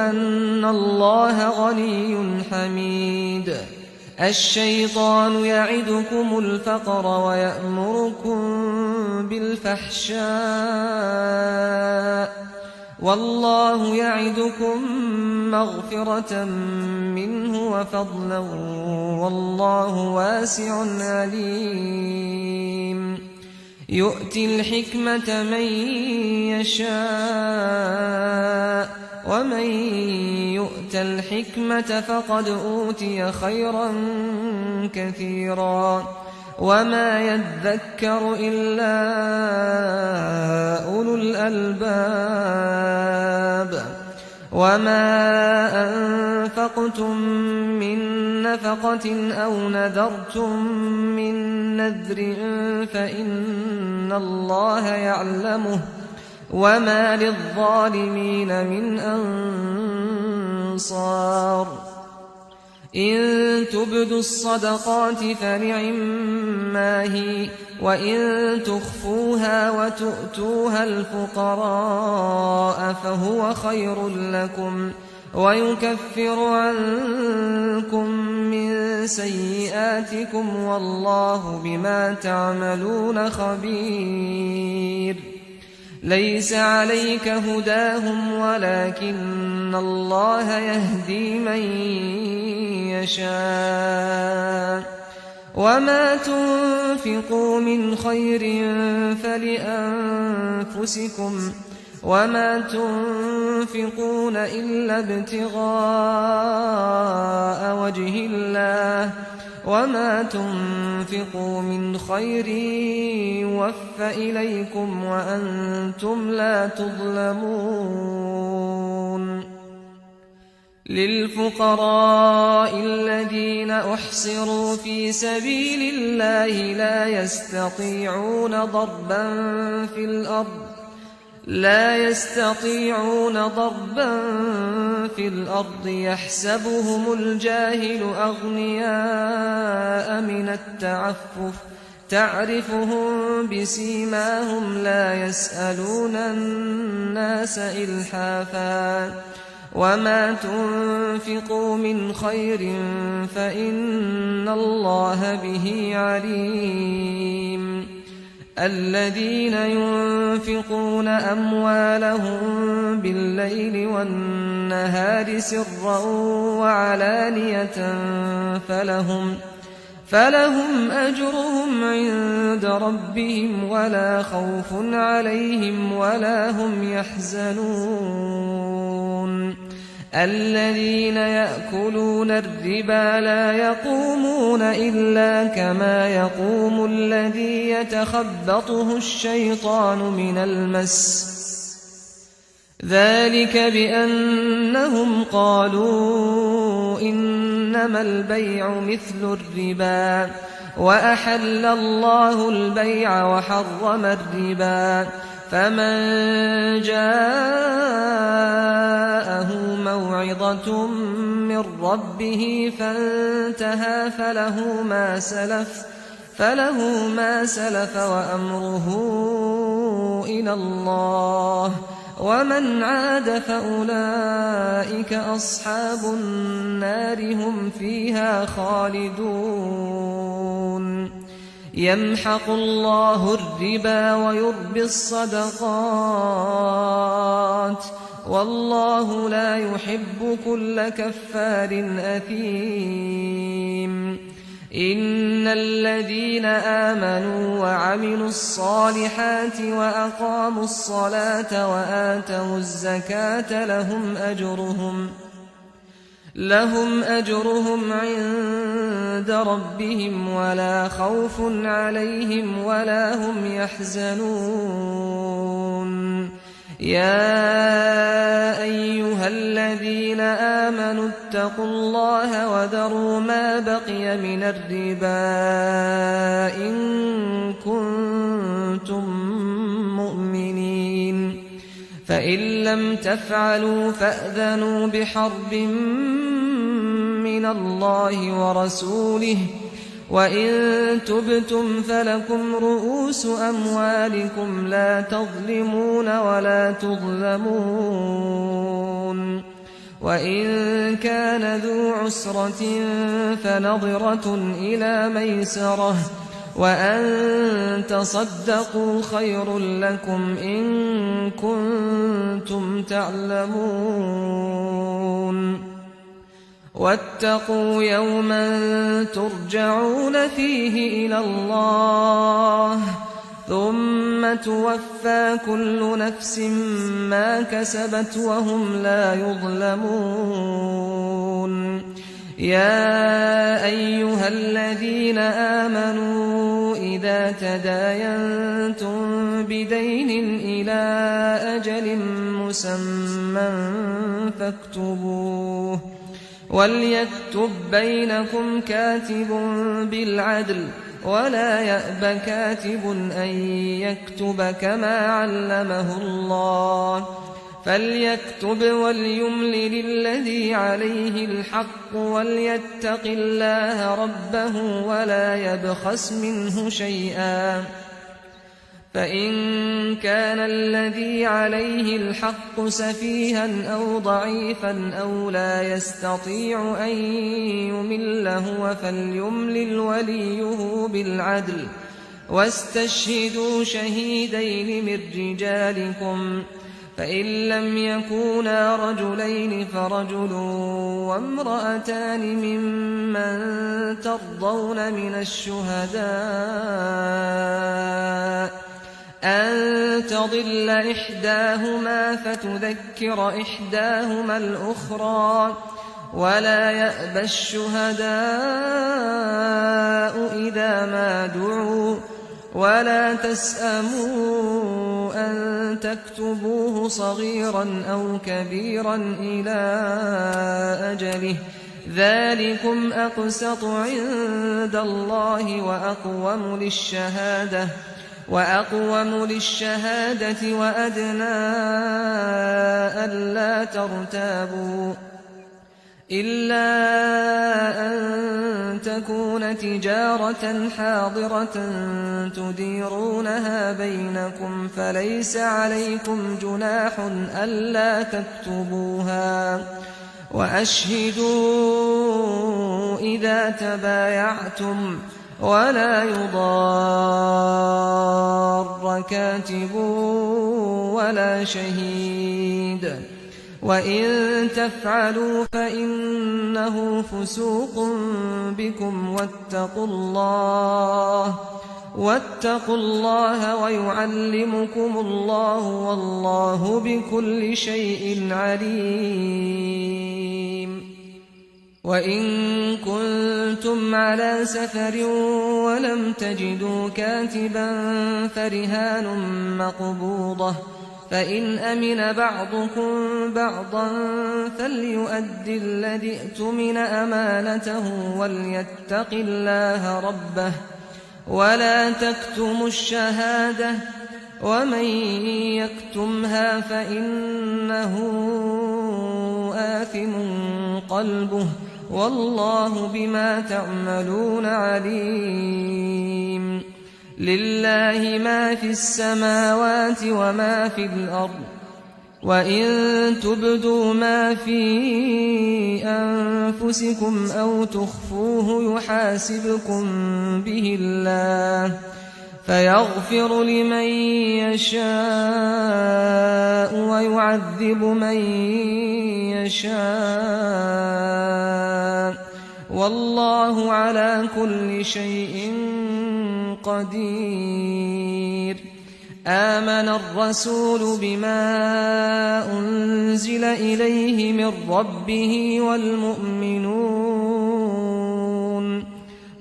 أن الله غني حميد الشيطان يعدكم الفقر ويأمركم بالفحشاء والله يعدكم مغفرة منه وفضلا والله واسع عليم يؤتي الحكمة من يشاء ومن يؤت الحكمة فقد أوتي خيرا كثيرا وما يذكر إلا أولو الألباب وما أنفقتم من نفقة أو نذرتم من نذر فإن الله يعلمه وما للظالمين من أنصار إن تبدوا الصدقات فنعما هي وإن تخفوها وتؤتوها الفقراء فهو خير لكم ويكفر عنكم من سيئاتكم والله بما تعملون خبير ليس عليك هداهم ولكن الله يهدي من يشاء وما تنفقوا من خير فلأنفسكم وما تنفقون إلا ابتغاء وجه الله وما تنفقوا من خير يوف إليكم وأنتم لا تظلمون للفقراء الذين أحصروا في سبيل الله لا يستطيعون ضربا في الأرض يحسبهم الجاهل أغنياء من التعفف تعرفهم بسيماهم لا يسألون الناس إلحافا وما تنفقوا من خير فإن الله به عليم الذين ينفقون أموالهم بالليل والنهار سرا وعلانية فلهم أجرهم عند ربهم ولا خوف عليهم ولا هم يحزنون الذين يأكلون الربا لا يقومون إلا كما يقوم الذي يتخبطه الشيطان من المس ذلك بأنهم قالوا إنما البيع مثل الربا وأحل الله البيع وحرم الربا فمن جاءه موعظة من ربه فانتهى فله ما سلف وأمره إلى الله ومن عاد فأولئك أصحاب النار هم فيها خالدون يمحق الله الربا ويربي الصدقات والله لا يحب كل كفار أثيم إن الذين آمنوا وعملوا الصالحات وأقاموا الصلاة وآتوا الزكاة لهم أجرهم عند ربهم ولا خوف عليهم ولا هم يحزنون يا أيها الذين آمنوا اتقوا الله وذروا ما بقي من الربا إن كنتم مؤمنين فإن لم تفعلوا فأذنوا بحرب من الله ورسوله وإن تبتم فلكم رؤوس أموالكم لا تظلمون ولا تظلمون وإن كان ذو عسرة فنظرة إلى ميسرة وأن تصدقوا خير لكم إن كنتم تعلمون واتقوا يوما ترجعون فيه إلى الله ثم توفى كل نفس ما كسبت وهم لا يظلمون يا أيها الذين آمنوا إذا تداينتم بدين إلى أجل مسمى فاكتبوه وليكتب بينكم كاتب بالعدل ولا يأب كاتب أن يكتب كما علمه الله فليكتب وليملل الذي عليه الحق وليتق الله ربه ولا يبخس منه شيئا فإن كان الذي عليه الحق سفيها أو ضعيفا أو لا يستطيع أن يمل هو فليملل وليه بالعدل واستشهدوا شهيدين من رجالكم فإن لم يكونا رجلين فرجل وامرأتان ممن ترضون من الشهداء أن تضل إحداهما فتذكر إحداهما الأخرى ولا يأبى الشهداء إذا ما دعوا ولا تسأموا أن تكتبوه صغيرا أو كبيرا إلى أجله ذلكم أقسط عند الله وأقوم للشهادة وأدنى ألا ترتابوا إلا أن تكون تجارة حاضرة تديرونها بينكم فليس عليكم جناح ألا تكتبوها وأشهدوا إذا تبايعتم ولا يضار كاتب ولا شهيد وإن تفعلوا فإنه فسوق بكم واتقوا الله ويعلمكم الله والله بكل شيء عليم وإن كنتم على سفر ولم تجدوا كاتبا فرهان مقبوضة فإن أمن بعضكم بعضا فليؤد الذي اؤتمن أمانته وليتق الله ربه ولا تكتموا الشهادة ومن يكتمها فإنه آثم قلبه والله بما تعملون عليم لله ما في السماوات وما في الأرض وإن تبدوا ما في أنفسكم أو تخفوه يحاسبكم به الله فيغفر لمن يشاء ويعذب من يشاء والله على كل شيء قدير آمن الرسول بما أنزل إليه من ربه والمؤمنون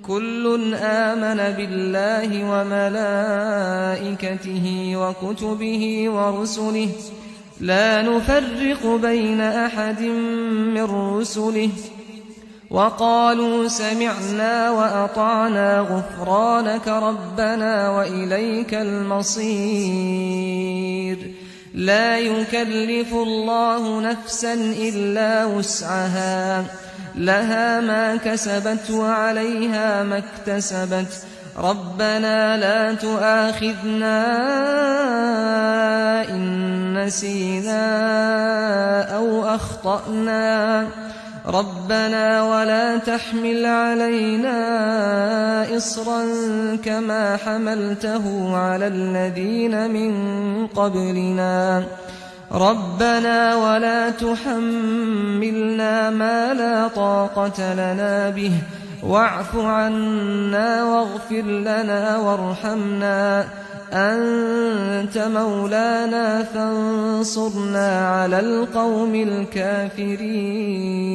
كل آمن بالله وملائكته وكتبه ورسله لا نفرق بين أحد من رسله وقالوا سمعنا وأطعنا غفرانك ربنا وإليك المصير لا يكلف الله نفسا إلا وسعها لها ما كسبت وعليها ما اكتسبت ربنا لا تؤاخذنا إن نسينا أو أخطأنا ربنا ولا تحمل علينا إصرا كما حملته على الذين من قبلنا ربنا ولا تحملنا ما لا طاقة لنا به واعف عنا واغفر لنا وارحمنا أنت مولانا فانصرنا على القوم الكافرين